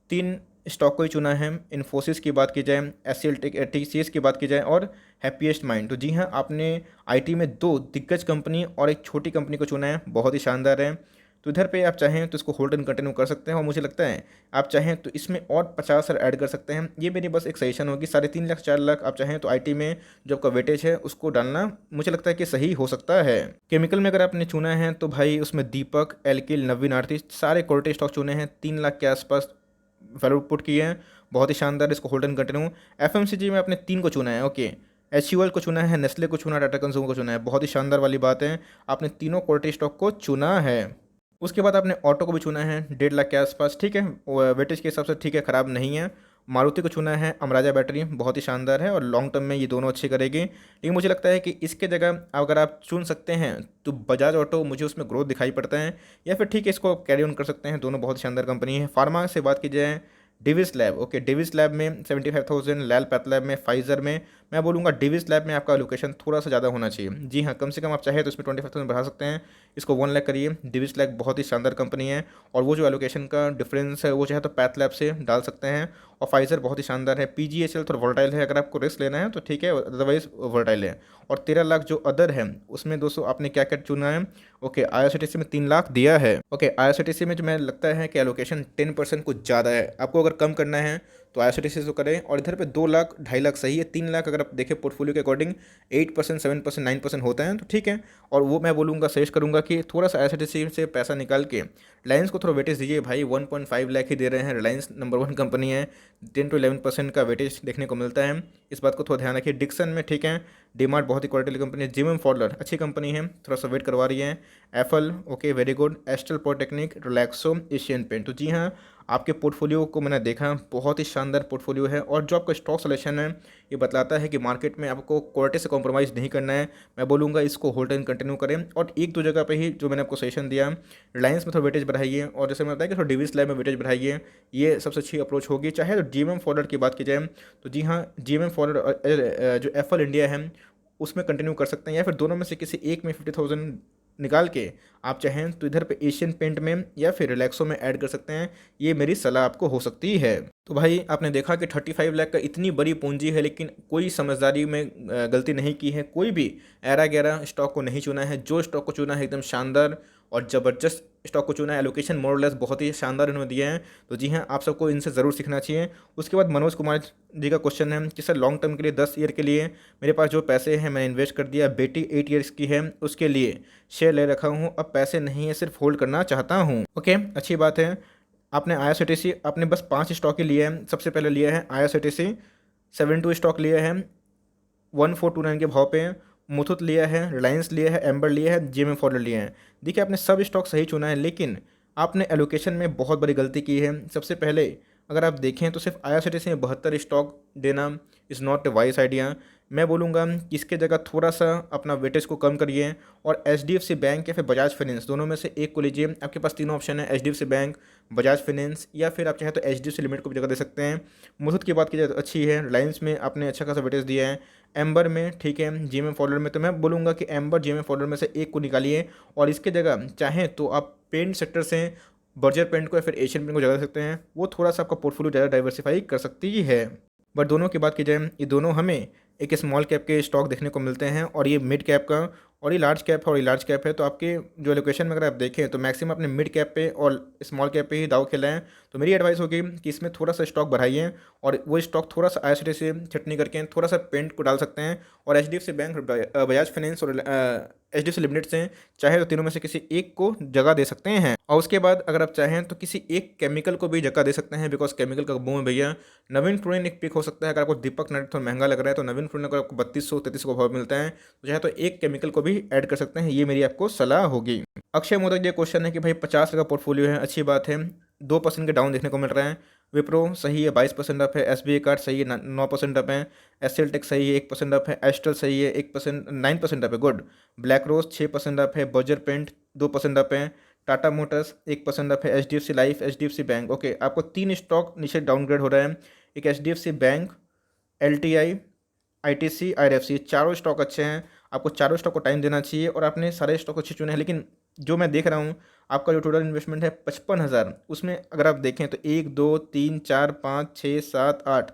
[SPEAKER 1] 3 स्टॉक को ही चुना है। इन्फोसिस की बात की जाए, एससीएल टीसीएस की बात की जाए और हैप्पीएस्ट माइंड। तो जी हाँ, आपने आईटी में 2 दिग्गज कंपनी और एक छोटी कंपनी को चुना है, बहुत ही शानदार है। तो इधर पे आप चाहें तो इसको होल्ड एंड कंटिन्यू कर सकते हैं, और मुझे लगता है आप चाहें तो इसमें और 50 ऐड कर सकते हैं। ये मेरी बस एक सजेशन होगी। 3.5 लाख 4 लाख आप चाहें तो आईटी में जो आपका वेटेज है उसको डालना मुझे लगता है कि सही हो सकता है। केमिकल में अगर आपने चुना है तो भाई उसमें दीपक, एल्किल, नवीन आरती सारे क्वालिटी स्टॉक चुने हैं, 3 लाख के आसपास वैल्यू पुट किए हैं, बहुत ही शानदार। इसको होल्ड एंड कंटिन्यू। एफएमसीजी में आपने 3 को चुना है, ओके। एचयूएल को चुना है, नेस्ले को चुना है, टाटा कंज्यूमर को चुना है, बहुत ही शानदार वाली बात है, आपने तीनों क्वालिटी स्टॉक को चुना है। उसके बाद आपने ऑटो को भी चुना है 1.5 लाख के आसपास, ठीक है, वेटेज के हिसाब से ठीक है, ख़राब नहीं है। मारुति को चुना है, अमराजा बैटरी बहुत ही शानदार है और लॉन्ग टर्म में ये दोनों अच्छी करेगी। लेकिन मुझे लगता है कि इसके जगह अगर आप चुन सकते हैं तो बजाज ऑटो, मुझे उसमें ग्रोथ दिखाई पड़ता है, या फिर ठीक है इसको कैरी ऑन कर सकते हैं, दोनों बहुत शानदार कंपनी है। फार्मा से बात की जाए, Divis lab, okay, Divis lab में 75,000, लैल पैथ लैब में, फाइजर में। मैं बोलूँगा डिविस लैब में आपका लोकेशन थोड़ा सा ज़्यादा होना चाहिए। जी हाँ, कम से कम आप चाहे तो इसमें 25,000 बढ़ा सकते हैं, इसको 1 लाख करिए। डिविस लैब बहुत ही शानदार कंपनी है, और वो जो एलोकेशन का डिफरेंस है वो चाहे तो पैथ लैब से डाल सकते हैं। और फाइजर बहुत ही शानदार है। पीजीएचएल थोड़ा वोलेटाइल है, अगर आपको रिस्क लेना है तो ठीक है, अदरवाइज वोलेटाइल है। और 13 लाख जो अदर है उसमें दोस्तों आपने क्या क्या चुना है, ओके, आईआरसीटीसी में 3 लाख दिया है। ओके, आईआरसीटीसी में जो मैं लगता है कि एलोकेशन 10% कुछ ज़्यादा है, आपको अगर कम करना है तो IRCTC तो करें। और इधर पे 2 लाख 2.5 लाख सही है, 3 लाख अगर आप देखें पोर्टफोलियो के अकॉर्डिंग 8%, 7%, 9% होता है तो ठीक है। और वो मैं बोलूँगा, सजेस्ट करूँगा कि थोड़ा सा IRCTC से पैसा निकाल के रिलायंस को थोड़ा वेटेज दीजिए भाई। 1.5 लाख ही दे रहे हैं, रिलायंस नंबर 1 कंपनी है, 10 to 11% का वेटेज देखने को मिलता है। इस बात को थोड़ा ध्यान रखिए। डिक्सन में ठीक है, डीमार्ट बहुत ही क्वालिटी कंपनी है, जिम फॉडलर अच्छी कंपनी है, थोड़ा सा वेट करवा रही है। Affle okay very good, Astral polytechnic, Relaxo, Asian paint. तो जी हाँ, आपके पोर्टफोलियो को मैंने देखा, बहुत ही शानदार पोर्टफोलियो है। और जो आपका स्टॉक सिलेक्शन है ये बतलाता है कि मार्केट में आपको क्वालिटी से कॉम्प्रोमाइज़ नहीं करना है। मैं बोलूँगा इसको होल्ड एंड कंटिन्यू करें। और एक दो जगह पे ही जो मैंने आपको सजेशन दिया, रिलायंस में थोड़ा वेटेज बढ़ाइए, और जैसे मैंने बताया कि थोड़ा डिविस लाइव में वेटेज बढ़ाइए, ये सबसे अच्छी अप्रोच होगी। चाहे तो जीएमएम फॉरवर्ड की बात की जाए तो जी हाँ, जीएमएम फॉरवर्ड जो एफएल इंडिया है उसमें कंटिन्यू कर सकते हैं, या फिर दोनों में से किसी एक में 50,000 निकाल के आप चाहें तो इधर पे एशियन पेंट में या फिर रिलैक्सो में ऐड कर सकते हैं। ये मेरी सलाह आपको हो सकती है। तो भाई आपने देखा कि 35 लाख का इतनी बड़ी पूंजी है, लेकिन कोई समझदारी में गलती नहीं की है, कोई भी ऐरा गैरा स्टॉक को नहीं चुना है। जो स्टॉक को चुना है एकदम शानदार और ज़बरदस्त स्टॉक को चुना है। एलोकेशन मोर लेस बहुत ही शानदार इन्होंने दिए हैं। तो जी हाँ, आप सबको इनसे ज़रूर सीखना चाहिए। उसके बाद मनोज कुमार जी का क्वेश्चन है कि सर लॉन्ग टर्म के लिए 10 ईयर के लिए मेरे पास जो पैसे हैं मैंने इन्वेस्ट कर दिया, बेटी 8 ईयर्स की है उसके लिए शेयर ले रखा हूँ, अब पैसे नहीं है, सिर्फ होल्ड करना चाहता हूँ। ओके, अच्छी बात है। आपने IRCTC आपने बस 5 स्टॉक ही लिए हैं। सबसे पहले लिया है IRCTC, 72 स्टॉक लिए हैं 1429 के भाव पे। मुथूट लिया है, रिलायंस लिया है, एम्बर लिया है, जीएमएम फॉरवर्ड लिए हैं। देखिए आपने सब स्टॉक सही चुना है, लेकिन आपने एलोकेशन में बहुत बड़ी गलती की है। सबसे पहले अगर आप देखें तो सिर्फ IRCTC में 72 स्टॉक देना is not a vice idea. मैं बोलूँगा कि इसके जगह थोड़ा सा अपना वेटेज को कम करिए और HDFC बैंक या फिर बजाज फाइनेंस दोनों में से एक को लीजिए। आपके पास तीनों ऑप्शन है, HDFC बैंक, बजाज फाइनेंस, या फिर आप चाहें तो HDFC लिमिट को भी जगह दे सकते हैं। मुथूट की बात की जाए तो अच्छी है, रिलायंस में आपने अच्छा खासा वेटेज दिया है, एम्बर में ठीक है, जीएमएम फॉरवर्ड में तो मैं बोलूँगा कि एम्बर जीएमएम फॉरवर्ड में से एक को निकालिए। और इसके जगह चाहें तो आप पेंट सेक्टर से बर्जर पेंट को या फिर एशियन पेंट को जगह दे सकते हैं। वो थोड़ा सा आपका पोर्टफोलियो ज़्यादा डाइवर्सिफाई कर सकती है। बट दोनों की बात की जाए, ये दोनों हमें एक स्मॉल कैप के स्टॉक देखने को मिलते हैं, और ये मिड कैप का, और ये लार्ज कैप है और ये लार्ज कैप है। तो आपके जो लोकेशन में अगर आप देखें तो मैक्सिमम अपने मिड कैप पे और स्मॉल कैप पे ही दाव खेला है। तो मेरी एडवाइस होगी कि इसमें थोड़ा सा स्टॉक बढ़ाइए, और वो स्टॉक थोड़ा सा IRCTC से छटनी करके थोड़ा सा पेंट को डाल सकते हैं। और HDFC बैंक, बजाज फाइनेंस और HDFC लिमिटेड से चाहे तो तीनों में से किसी एक को जगह दे सकते हैं। और उसके बाद अगर आप चाहें तो किसी एक केमिकल को भी जगह दे सकते हैं, बिकॉज केमिकल का बूम है भैया। नवीन फ्लोरिन एक पिक हो सकता है। अगर आपको दीपक नाइट थोड़ा महंगा लग रहा है तो नवीन फ्लोरिन अगर आपको 3200-3300 भाव मिलता है तो चाहे तो एक केमिकल को भी ऐड कर सकते हैं। ये मेरी आपको सलाह होगी। अक्षय मोदक ये क्वेश्चन है कि भाई 50 का पोर्टफोलियो है, अच्छी बात है, 2% के डाउन देखने को मिल रहा है। विप्रो सही है, 22% अप है। SBI कार्ड सही है, 9% अप है। एसएल टेक सही है, 1% अप है। एस्ट्रल सही है, 1%, 9% अप है, गुड। ब्लैक रोज 6% अप है। बर्जर पेंट 2% अप है। टाटा मोटर्स 1% अप है। HDFC life, HDFC bank. Okay, आपको 3 स्टॉक नीचे डाउनग्रेड हो रहा है, एक HDFC bank, LTI, ITC, IRFC, चारों स्टॉक अच्छे हैं। आपको चारों स्टॉक को टाइम देना चाहिए, और आपने सारे स्टॉक अच्छे चुने हैं। लेकिन जो मैं देख रहा हूँ आपका जो टोटल इन्वेस्टमेंट है 55,000, उसमें अगर आप देखें तो 1 2 3 4 5 6 7 8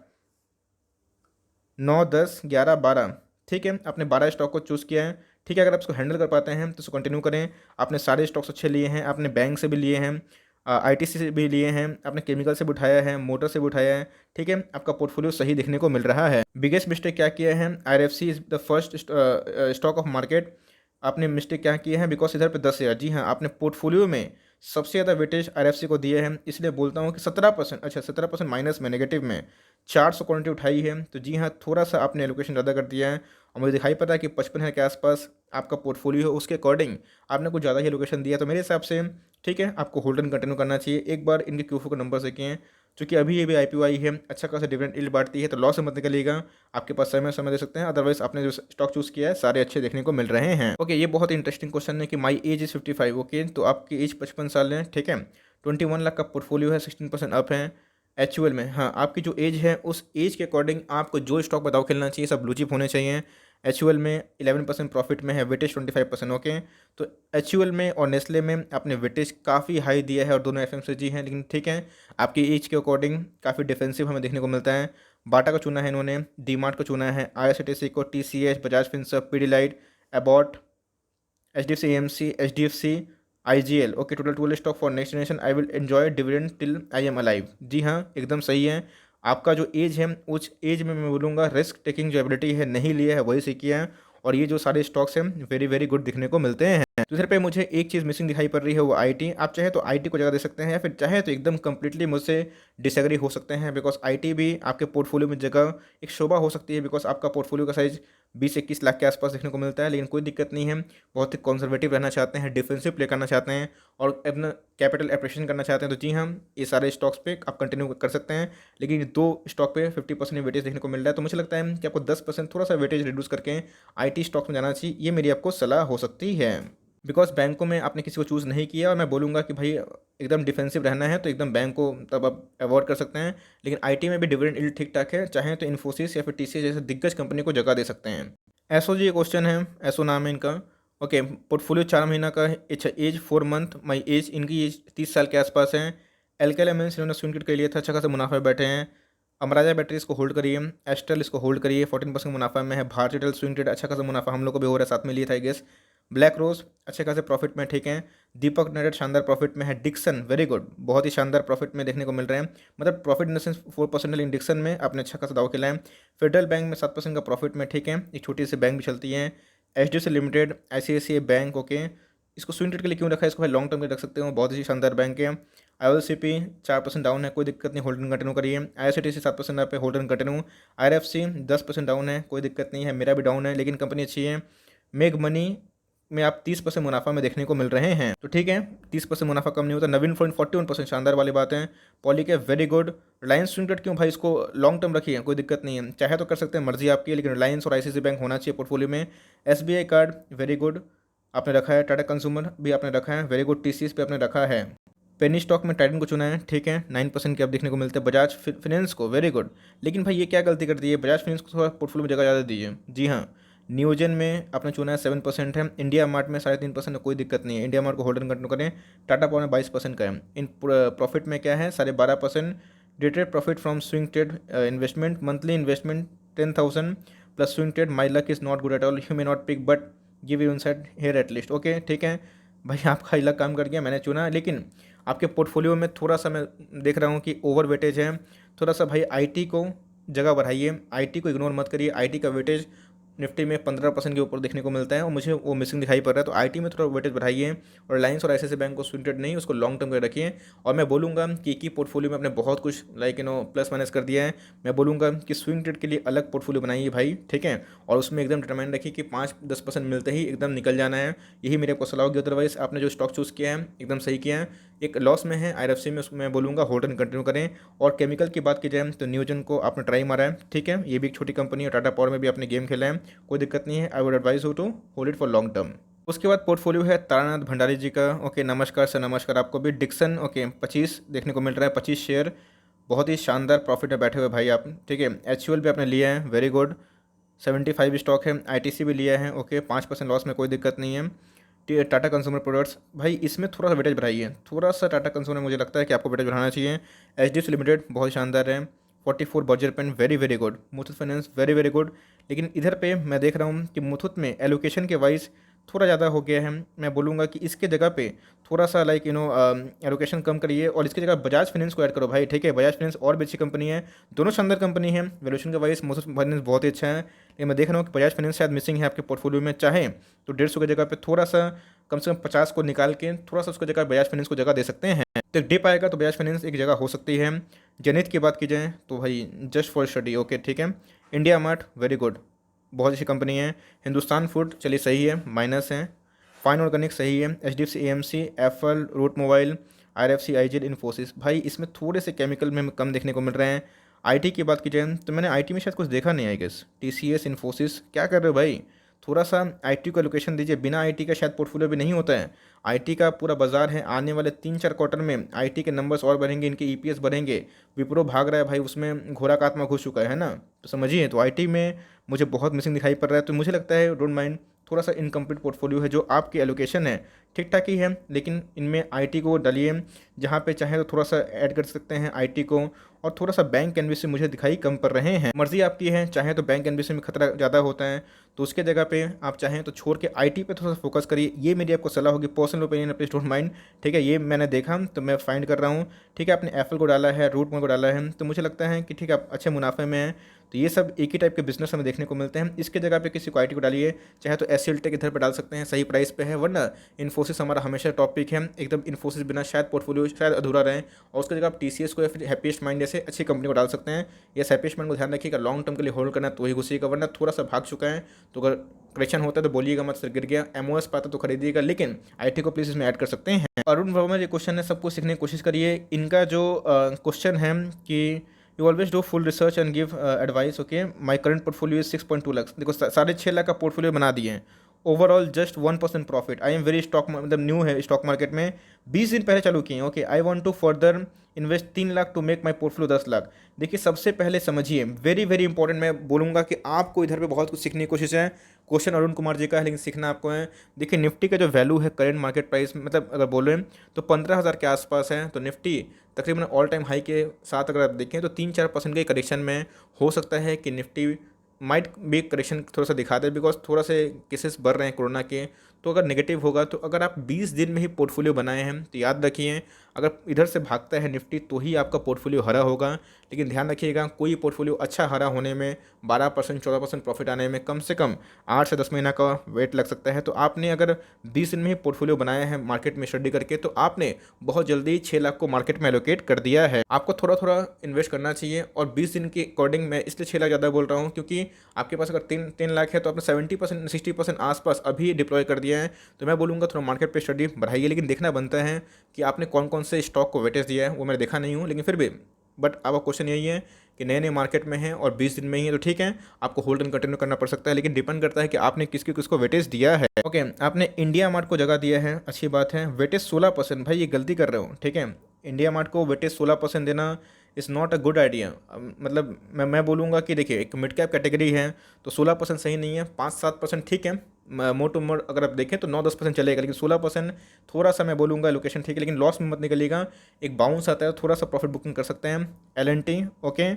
[SPEAKER 1] 9 10 11 12, ठीक है, आपने 12 स्टॉक को चूज़ किया है। ठीक है, अगर आप इसको हैंडल कर पाते हैं तो इसको कंटिन्यू करें। आपने सारे स्टॉक्स अच्छे लिए हैं, आपने बैंक से भी लिए हैं, ITC से भी लिए हैं, आपने केमिकल से भी उठाया है, मोटर से भी उठाया है। ठीक है, आपका पोर्टफोलियो सही देखने को मिल रहा है। बिगेस्ट मिस्टेक क्या किया है, IRFC is the first stock of market. आपने मिस्टेक क्या किया है, बिकॉज इधर पे 10,000, जी हाँ, आपने पोर्टफोलियो में सबसे ज़्यादा वेटेज IRFC को दिए हैं। इसलिए बोलता हूँ कि 17%, अच्छा 17% माइनस में, नेगेटिव में 400 क्वान्टिटी उठाई है। तो जी हाँ, थोड़ा सा आपने एलोकेशन ज़्यादा कर दिया है, और मुझे दिखाई पता है कि 55,000 के आसपास आपका पोर्टफोलियो है, उसके अकॉर्डिंग आपने कुछ ज़्यादा ही एलोकेशन दिया। तो मेरे हिसाब से ठीक है, आपको होल्ड एंड कंटिन्यू करना चाहिए। एक बार इनके Q4 के नंबर से किए, चूँकि अभी ये भी IPO आई है, अच्छा खासा डिविडेंड यील्ड बांटती है, तो लॉस से मत निकलिएगा। आपके पास समय दे सकते हैं, अदरवाइज आपने जो स्टॉक चूज़ किया है सारे अच्छे देखने को मिल रहे हैं। ओके, ये बहुत इंटरेस्टिंग क्वेश्चन है कि माई एज इज़ 55। ओके, तो आपकी एज 55 साल है, ठीक है, 21 लाख का पोर्टफोलियो है, 16% अप है। HUL में, हाँ, आपकी जो एज है उस एज के अकॉर्डिंग आपको जो स्टॉक बताओ खेलना चाहिए, सब ब्लू चिप होने चाहिए। HUL में 11% प्रॉफिट में है, वेटेज 25%। ओके, तो HUL में और नेस्ले में आपने वेटेज काफ़ी हाई दिया है, और दोनों FMCG हैं, लेकिन ठीक है, आपकी एज के अकॉर्डिंग काफ़ी डिफेंसिव हमें देखने को मिलता है। बाटा का चुना है इन्होंने, डीमार्ट को चुना है, IRCTC को, TCS, Bajaj Finserv, Pidilite, Abbott, HDFC AMC, HDFC, IGL। Okay, total 12 stock for next generation. I will enjoy dividend till I am alive. जी हाँ, एकदम सही है। आपका जो एज है उस एज में मैं बोलूँगा रिस्क टेकिंग जो एबिलिटी है नहीं लिया है, वही सीखी है। और ये जो सारे स्टॉक्स हैं वेरी वेरी गुड दिखने को मिलते हैं। दूसरे पे मुझे एक चीज़ मिसिंग दिखाई पड़ रही है, वो आईटी। आप चाहे तो आईटी को जगह दे सकते हैं या फिर चाहे तो एकदम कंप्लीटली मुझसे डिसएग्री हो सकते हैं, बिकॉज आईटी भी आपके पोर्टफोलियो में जगह एक शोभा हो सकती है, बिकॉज आपका पोर्टफोलियो का साइज 20-21 लाख के आसपास देखने को मिलता है। लेकिन कोई दिक्कत नहीं है, बहुत ही कंजर्वेटिव रहना चाहते हैं, डिफेंसिव प्ले करना चाहते हैं और अपना कैपिटल एप्रिसिएशन करना चाहते हैं, तो जी हाँ, ये सारे स्टॉक्स पे आप कंटिन्यू कर सकते हैं। लेकिन ये दो स्टॉक पे 50% वेटेज देखने को मिल रहा है, तो मुझे लगता है कि आपको 10% थोड़ा सा वेटेज रिड्यूस करके आईटी स्टॉक्स में जाना चाहिए। ये मेरी आपको सलाह हो सकती है, बिकॉज बैंकों में आपने किसी को चूज़ नहीं किया और मैं बोलूँगा कि भाई एकदम डिफेंसिव रहना है तो एकदम बैंक को तब आप अवॉइड कर सकते हैं। लेकिन आईटी में भी डिविडेंड यील्ड ठीक ठाक है, चाहें तो इन्फोसिस या फिर टीसीएस जैसे दिग्गज कंपनी को जगह दे सकते हैं। एसओ जी ये क्वेश्चन है, एसओ नाम है इनका। ओके, पोर्टफोलियो 4 महीना का है, अच्छा एज 4 मंथ, माई एज, इनकी एज 30 साल के आसपास है। एल्केल एमिन्स इन्होंने स्विंग ट्रेड कर लिया था, अच्छा खासा मुनाफा में बैठे हैं। अमराजा बैटरी इसको होल्ड करिए, एस्ट्रल इसको होल्ड करिए, 14% मुनाफा में है। भारतीय एयरटेल स्विंग ट्रेड अच्छा खासा मुनाफा हम लोग को भी हो रहा है, साथ में लिया था आई गेस। ब्लैक रोज अच्छे खासे प्रॉफिट में, ठीक है। दीपक नाइट्राइट शानदार प्रॉफिट में है। डिक्सन वेरी गुड, बहुत ही शानदार प्रॉफिट में देखने को मिल रहे हैं, मतलब profit in the sense 4% in Dixon में आपने अच्छा खासा दाव खेला है। फेडरल बैंक में 7% का प्रॉफिट में, ठीक है। एक छोटी सी बैंक भी चलती है, HDFC limited, ICICI bank, okay. इसको स्विंग ट्रेड के लिए क्यों रखा है, इसको भाई लॉन्ग टर्म के लिए रख सकते हो, बहुत ही शानदार बैंक है। आईएलसीपी 4% डाउन है, कोई दिक्कत नहीं, होल्डिंग कंटिन्यू करिए। आईआरसीटीसी 7% आप पे, होल्डिंग कंटिन्यू। आईआरएफसी 10% डाउन है, कोई दिक्कत नहीं है, मेरा भी डाउन है, लेकिन कंपनी अच्छी है। मेग मनी में आप 30% मुनाफा में देखने को मिल रहे हैं, तो ठीक है, 30% मुनाफा कम नहीं होता। नवीन फंड 41%, शानदार वाली बात है। Polycab very good. Reliance swing trade क्यों भाई, इसको लॉन्ग टर्म रखिए, कोई दिक्कत नहीं है, चाहे तो कर सकते हैं, मर्जी आपकी है, लेकिन रिलायंस और आईसीआईसीआई बैंक होना चाहिए पोर्टफोलियो में। एसबीआई कार्ड वेरी गुड आपने रखा है। टाटा कंज्यूमर भी आपने रखा है, वेरी गुड। टीसीएस पे आपने रखा है। पेनी स्टॉक में टाइटन को चुना है, ठीक है, 9% के आप देखने को मिलते हैं। बजाज फिनेंस को वेरी गुड, लेकिन भाई ये क्या गलती कर दी है, बजाज फिनेंस को थोड़ा पोर्टफोलियो में जगह ज़्यादा दीजिए। जी हाँ, नियोजन में आपने चुना है 7% है। इंडिया मार्ट में 3.5% है, कोई दिक्कत नहीं है, इंडिया मार्ट को होल्डर कंटिन्यू करें। टाटा पावर में 22% का है। इन प्रॉफिट में क्या है, 12.5%। Dated profit from swing trade investment, monthly investment 10,000 plus swing trade. My luck is not good at all, you may not pick but give you inside here at least, okay, ठीक है। भाई आपका इलाका काम कर गया, मैंने चुना, लेकिन आपके पोर्टफोलियो में थोड़ा सा मैं देख रहा हूँ कि ओवर वेटेज है। थोड़ा सा भाई आईटी को जगह बढ़ाइए, आईटी को इग्नोर मत करिए। आईटी का वेटेज निफ्टी में 15% के ऊपर देखने को मिलता है और मुझे वो मिसिंग दिखाई पड़ रहा है, तो आईटी में थोड़ा वेटेज बढ़ाइए। और रिलायंस और आईसीआईसीआई बैंक को स्विंग ट्रेड नहीं, उसको लॉन्ग टर्म के रखिए। और मैं बोलूँगा कि एक ही पोर्टफोलियो में आपने बहुत कुछ प्लस माइनस कर दिया है। मैं बोलूँगा कि स्विंग ट्रेड के लिए अलग पोर्टफोलियो बनाइए भाई, ठीक है। और उसमें एकदम डिटरमाइन रखिए कि 5-10% मिलते ही एकदम निकल जाना है, यही मेरे आपको सलाह होगी। अदरवाइज आपने जो स्टॉक चूज़ किया है एकदम सही किया है। एक लॉस में है आईआरएफसी में, उसको मैं बोलूँगा होल्ड एंड कंटिन्यू करें। और केमिकल की बात की जाए तो नियोजन को आपने ट्राई मारा है, ठीक है, ये भी एक छोटी कंपनी है। टाटा पावर में भी आपने गेम खेला है, कोई दिक्कत नहीं है। I would advise you to hold it for long term. उसके बाद पोर्टफोलियो है तारानाथ भंडारी जी का, ओके, नमस्कार सर, नमस्कार आपको भी। डिक्सन, ओके, 25 देखने को मिल रहा है, 25 शेयर, बहुत ही शानदार प्रॉफिट में बैठे हुए भाई आप, ठीक है। एचयूएल भी आपने लिया है, वेरी गुड, 75 स्टॉक है। आईटीसी भी लिया है, ओके, 5% लॉस में, कोई दिक्कत नहीं है। टाटा कंज्यूमर प्रोडक्ट्स, भाई इसमें थोड़ा सा वेटेज बढ़ाइए, थोड़ा सा टाटा कंज्यूमर, मुझे लगता है कि आपको वेटेज बढ़ाना चाहिए। एचडीएफसी लिमिटेड बहुत शानदार है, 44 Berger paint, very very good. Muthoot finance very very good, लेकिन इधर पे मैं देख रहा हूँ कि मुथूट में एलोकेशन के वाइज थोड़ा ज़्यादा हो गया है। मैं बोलूँगा कि इसके जगह पे थोड़ा सा एलोकेशन कम करिए और इसकी जगह बजाज फाइनेंस को ऐड करो भाई, ठीक है। बजाज फाइनेंस और भी अच्छी कंपनी है, दोनों शानदार कंपनी है, वैल्यूएशन के वाइज मुथूट फाइनेंस बहुत ही अच्छा है। लेकिन मैं देख रहा हूँ कि बजाज फाइनेंस शायद मिसिंग है आपके पोर्टफोलियो में, चाहे तो 150 की जगह पे थोड़ा सा कम से कम 50 को निकाल के थोड़ा सा उसको जगह बजाज फाइनेंस को जगह दे सकते हैं। तो एक डिप आएगा तो बजाज फाइनेंस एक जगह हो सकती है। जनित की बात की जाए तो भाई जस्ट फॉर स्टडी, ओके, ठीक है। इंडिया मार्ट वेरी गुड, बहुत अच्छी कंपनी है। हिंदुस्तान फूड चलिए सही है, माइनस है। फाइन ऑर्गेनिक सही है। HDFC AMC, Apple, route mobile, IRFC, IGL, Infosys, भाई इसमें थोड़े से केमिकल में कम देखने को मिल रहे हैं। आईटी की बात की जाए तो मैंने आईटी में शायद कुछ देखा नहीं, आई गेस। टीसीएस, इन्फोसिस, क्या कर रहे हो भाई, थोड़ा सा आईटी को एलोकेशन दीजिए। बिना आईटी का शायद पोर्टफोलियो भी नहीं होता है, आईटी का पूरा बाजार है। आने वाले 3-4 क्वार्टर में आईटी के नंबर्स और बढ़ेंगे, इनके ईपीएस बढ़ेंगे। विप्रो भाग रहा है भाई, उसमें घोड़ा का आत्मा घुस चुका है ना, तो समझिए। तो आईटी में मुझे बहुत मिसिंग दिखाई पड़ रहा है, तो मुझे लगता है डोंट माइंड, थोड़ा सा इनकम्प्लीट पोर्टफोलियो है जो आपकी एलोकेशन है, ठीक ठाक ही है, लेकिन इनमें आईटी को डालिए। जहाँ पे चाहे तो थोड़ा सा ऐड कर सकते हैं आईटी को, और थोड़ा सा बैंक एनबीसी मुझे दिखाई कम पड़ रहे हैं। मर्जी आपकी है, चाहे तो बैंक एनबीसी में खतरा ज़्यादा होता है तो उसके जगह पे आप चाहें तो छोड़ के आईटी पे थोड़ा सा फोकस करिए। ये मेरी आपको सलाह होगी, personal opinion, please don't mind. ठीक है, ये मैंने देखा तो मैं फाइंड कर रहा हूँ। ठीक है, आपने एप्पल को डाला है, रूट को डाला है, तो मुझे लगता है कि ठीक है आप अच्छे मुनाफे में हैं। तो ये सब एक ही टाइप के बिजनेस हमें देखने को मिलते हैं। इसके जगह पे किसी को आईटी को डालिए, चाहे तो एससीएल टेक इधर पर डाल सकते हैं, सही प्राइस पे है। वरना इन्फोसिस हमारा हमेशा टॉपिक है, एकदम इन्फोसिस बिना शायद पोर्टफोलियो शायद अधूरा रहे, और उसकी जगह आप टीसीएस को या फिर हैप्पीएस्ट माइंड जैसे अच्छी कंपनी को डाल सकते हैं। ये हैप्पीएस्ट माइंड को ध्यान रखिएगा, लॉन्ग टर्म के लिए होल्ड करना तो ही घुसिएगा, वरना थोड़ा सा भाग चुका है तो अगर करेक्शन होता है तो बोलिएगा मत, सर गिर गया। एमओएस पाता तो खरीदिएगा, लेकिन आईटी को प्लीज इसमें ऐड कर सकते हैं। अरुण वर्मा ये क्वेश्चन है, सबको सीखने की कोशिश करिए। इनका जो क्वेश्चन है कि you always do full research and give advice. Okay, my current portfolio is 6.2 lakh. देखो 6.5 लाख का पोर्टफोलियो बना दिए हैं, overall just 1% profit. I am very stock, मतलब न्यू है स्टॉक मार्केट में, 20 दिन पहले चालू किए हैं। Okay, I want to further invest 3 lakh to make my portfolio 10 lakh. देखिए सबसे पहले समझिए, वेरी वेरी इंपॉर्टेंट, मैं बोलूँगा कि आपको इधर पे बहुत कुछ सीखने की कोशिश है। क्वेश्चन अरुण कुमार जी का है, लेकिन सीखना आपको है। देखिए निफ्टी का जो वैल्यू है करेंट मार्केट प्राइस, मतलब अगर बोलें तो 15,000 के आसपास है। तो निफ्टी तकरीबन ऑल टाइम हाई के साथ अगर आप देखें तो 3-4% के करेक्शन में हो सकता है कि निफ्टी माइट भी करेक्शन थोड़ा सा दिखा दे, बिकॉज थोड़ा से केसेस बढ़ रहे हैं कोरोना के। तो अगर नेगेटिव होगा तो अगर आप 20 दिन में ही पोर्टफोलियो बनाए हैं तो याद रखिए, अगर इधर से भागता है निफ्टी तो ही आपका पोर्टफोलियो हरा होगा। लेकिन ध्यान रखिएगा, कोई पोर्टफोलियो अच्छा हरा होने में 12% 14% प्रॉफिट आने में कम से कम 8 से 10 महीना का वेट लग सकता है। तो आपने अगर 20 दिन में ही पोर्टफोलियो बनाया है मार्केट में स्टडी करके, तो आपने बहुत जल्दी 6 लाख को मार्केट में एलोकेट कर दिया है। आपको थोड़ा थोड़ा इन्वेस्ट करना चाहिए, और 20 दिन के अकॉर्डिंग मैं इसलिए 6 लाख ज़्यादा बोल रहा हूँ क्योंकि आपके पास अगर 3 लाख है तो आपने 70% 60% आसपास अभी डिप्लॉय कर दिया है। तो मैं बोलूँगा थोड़ा मार्केट पे स्टडी बढ़ाइए, लेकिन देखना बनता है कि आपने कौन कौन से स्टॉक को वेटेज दिया है, वो मैंने देखा नहीं हूँ, लेकिन फिर भी बट आपका क्वेश्चन यही है कि नए नए मार्केट में है और 20 दिन में ही है, तो ठीक है आपको होल्ड एंड कंटिन्यू करना पड़ सकता है, लेकिन डिपेंड करता है कि आपने किसको वेटेज दिया है। ओके, आपने इंडिया मार्ट को जगह दिया है, अच्छी बात है। वेटेज 16%, भाई ये गलती कर रहे हो। ठीक है, इंडिया मार्ट को वेटेज 16% देना is not a good idea. मतलब मैं बोलूँगा कि देखिए एक मिड कैप कैटेगरी है तो 16% सही नहीं है, 5-7% ठीक है, मोर टू मोर अगर आप देखें तो 9-10% चलेगा, लेकिन 16% थोड़ा सा मैं बोलूँगा लोकेशन ठीक है, लेकिन लॉस में मत निकलिएगा। एक बाउंस आता है, थोड़ा सा प्रॉफिट बुकिंग कर सकते हैं। एल&टी ओके,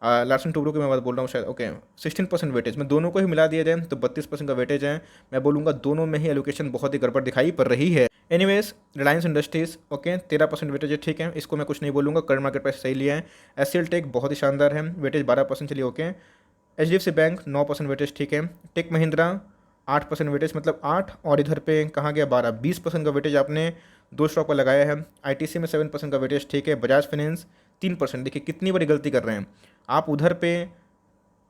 [SPEAKER 1] लार्सन टुब्रो की मैं बात बोल रहा हूँ शायद। ओके, 16% वेटेज में दोनों को ही मिला दिया जाए तो 32% का वेटेज है। मैं बोलूँगा दोनों में ही एलोकेशन बहुत ही गड़बड़ दिखाई पड़ रही है। Anyways, Reliance industries okay 13% weightage है, ठीक है, इसको मैं कुछ नहीं बोलूँगा, करंट मार्केट प्राइस सही लिया है। एससीएल टेक बहुत ही शानदार है, वेटेज 12% चलिए ओके। एचडीएफसी बैंक 9% वेटेज, ठीक है। टेक महिंद्रा 8% वेटेज, मतलब 8 और इधर पे कहाँ गया 12, 20% का वेटेज आपने दो स्टॉक पर लगाया है। आईटीसी में 7% का वेटेज, ठीक है। बजाज फाइनेंस 3%, देखिए कितनी बड़ी गलती कर रहे हैं आप, उधर पे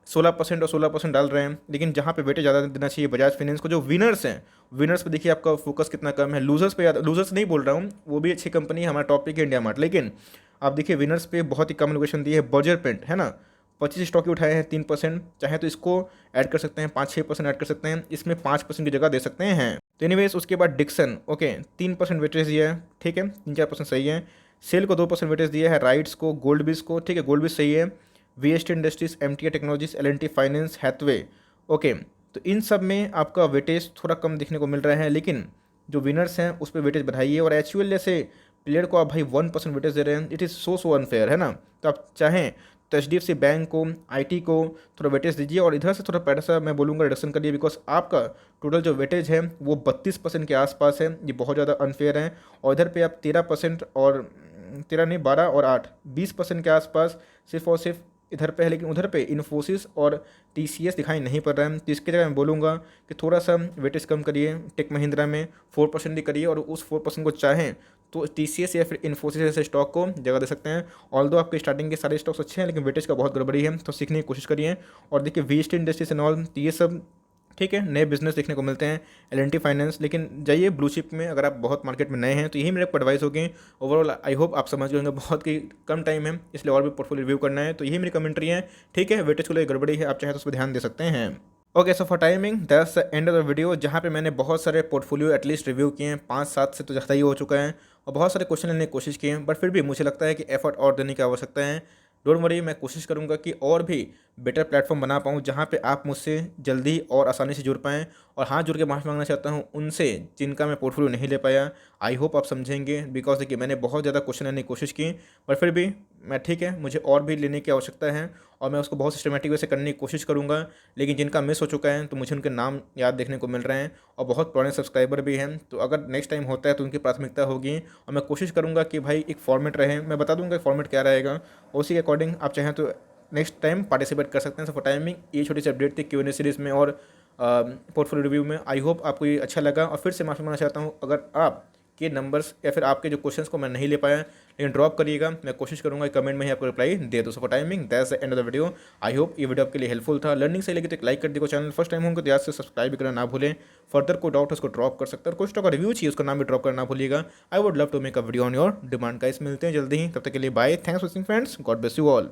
[SPEAKER 1] 16% और 16% डाल रहे हैं, लेकिन जहाँ पे वेटेज ज़्यादा देना चाहिए बजाज फाइनेंस को। जो विनर्स हैं, विनर्स पे देखिए आपका फोकस कितना कम है। लूजर्स पे लूजर्स नहीं बोल रहा हूँ, वो भी अच्छी कंपनी है, हमारा टॉपिक है इंडिया मार्ट, लेकिन आप देखिए विनर्स पे बहुत ही कम लोकेशन दी है। बर्जर पेंट है ना, 25 स्टॉक ही उठाए हैं 3%, चाहे तो इसको ऐड कर सकते हैं, 5-6% ऐड कर सकते हैं, इसमें 5% की जगह दे सकते हैं। तो एनीवेज उसके बाद डिक्सन ओके 3% वेटेज दिया है, ठीक है, 3-4% सही है। सेल को 2% वेटेज दिया है, राइट्स को, गोल्ड बीज को, ठीक है, गोल्ड बीज सही है। VST industries, MTA technologies, L&T finance, Hathway okay, तो इन सब में आपका वेटेज थोड़ा कम देखने को मिल रहा है, लेकिन जो विनर्स हैं उस पर वेटेज बढ़ाइए। और एचयूएल जैसे प्लेयर को आप भाई 1% वेटेज दे रहे हैं, इट इज़ सो अनफेयर है ना। तो आप चाहें तो एचडीएफसी बैंक को, आईटी को थोड़ा वेटेज दीजिए, और इधर से थोड़ा पैसा मैं बोलूँगा रिडक्शन करिए, बिकॉज आपका टोटल जो वेटेज है वो 32% के आसपास है, ये बहुत ज़्यादा अनफेयर है। और इधर पे आप 13% और 13 नहीं 12 और 8 20% के आसपास सिर्फ और सिर्फ इधर पे है, लेकिन उधर पे इन्फोसिस और टीसीएस दिखाई नहीं पड़ रहा है। तो इसके जगह मैं बोलूँगा कि थोड़ा सा वेटेज कम करिए, टेक महिंद्रा में 4% ही करिए, और उस 4% को चाहें तो टीसीएस या फिर इन्फोसिस जैसे स्टॉक को जगह दे सकते हैं। ऑल्दो आपके स्टार्टिंग के सारे स्टॉक्स अच्छे हैं, लेकिन वेटेज का बहुत गड़बड़ी है, तो सीखने की कोशिश करिए। और देखिए वीएसटी इंडस्ट्रीज एंड ऑल, तो ये सब ठीक है, नए बिजनेस देखने को मिलते हैं, एल&टी फाइनेंस, लेकिन जाइए ब्लू चिप में अगर आप बहुत मार्केट में नए हैं, तो यही मेरे को एडवाइस होगी। ओवरऑल आई होप आप समझ गए होंगे, बहुत की कम टाइम है इसलिए और भी पोर्टफोलियो रिव्यू करना है, तो यही मेरी कमेंट्री है, ठीक है। वेटेज को लेकर गड़बड़ी है, आप चाहे तो उस पर ध्यान दे सकते हैं। Okay, so for timing that's the end of the video, जहाँ पे मैंने बहुत सारे पोर्टफोलियो एटलीस्ट रिव्यू किए हैं, 5-7 से तो ज़्यादा ही हो चुका है, और बहुत सारे क्वेश्चन लेने की कोशिश की है, बट फिर भी मुझे लगता है कि एफर्ट और देने की आवश्यकता है। डोंट वरी, मैं कोशिश करूंगा कि और भी बेटर प्लेटफॉर्म बना पाऊँ जहाँ पे आप मुझसे जल्दी और आसानी से जुड़ पाएँ। और हाँ, जुड़ के माफ़ी मांगना चाहता हूँ उनसे जिनका मैं पोर्टफोलियो नहीं ले पाया। आई होप आप समझेंगे, बिकॉज देखिए मैंने बहुत ज़्यादा क्वेश्चन लेने की कोशिश की, पर फिर भी मैं ठीक है, मुझे और भी लेने की आवश्यकता है और मैं उसको बहुत सिस्टमेटिक वे से करने की कोशिश करूँगा। लेकिन जिनका मिस हो चुका है तो मुझे उनके नाम याद देखने को मिल रहे हैं और बहुत पुराने सब्सक्राइबर भी हैं। तो अगर नेक्स्ट टाइम होता है तो उनकी प्राथमिकता होगी और मैं कोशिश करूँगा कि भाई एक फॉर्मेट रहे। मैं बता दूँगा फॉर्मेट क्या रहेगा, उसी के अकॉर्डिंग आप चाहें तो नेक्स्ट टाइम पार्टिसिपेट कर सकते हैं। सो फॉर टाइमिंग ये छोटी सी अपडेट थी क्यूएनए सीरीज़ में और पोर्टफोलियो रिव्यू में। आई होप आपको ये अच्छा लगा और फिर से माफ़ी मांगना चाहता हूँ अगर आप के नंबर्स या फिर आपके जो क्वेश्चंस को मैं नहीं ले पाया, लेकिन ड्रॉप करिएगा, मैं कोशिश करूंगा कमेंट में ही आपको रिप्लाई दे दूँ। So for timing that's the end of the video. I hope ये वीडियो आपके लिए हेल्पफुल था। लर्निंग से लगी तो एक लाइक कर दियो, चैनल फर्स्ट टाइम होंगे तो याद से सब्सक्राइब करना ना भूलें। फर्दर कोई डाउट उसको ड्रॉप कर सकते हैं और कुछ तो का रिव्यू चाहिए उसका नाम भी ड्रॉप करना भूलिएगा। I would love to make a video on your demand. Guys मिलते हैं जल्दी ही, तब तक के लिए bye, thanks for watching friends, God bless you all.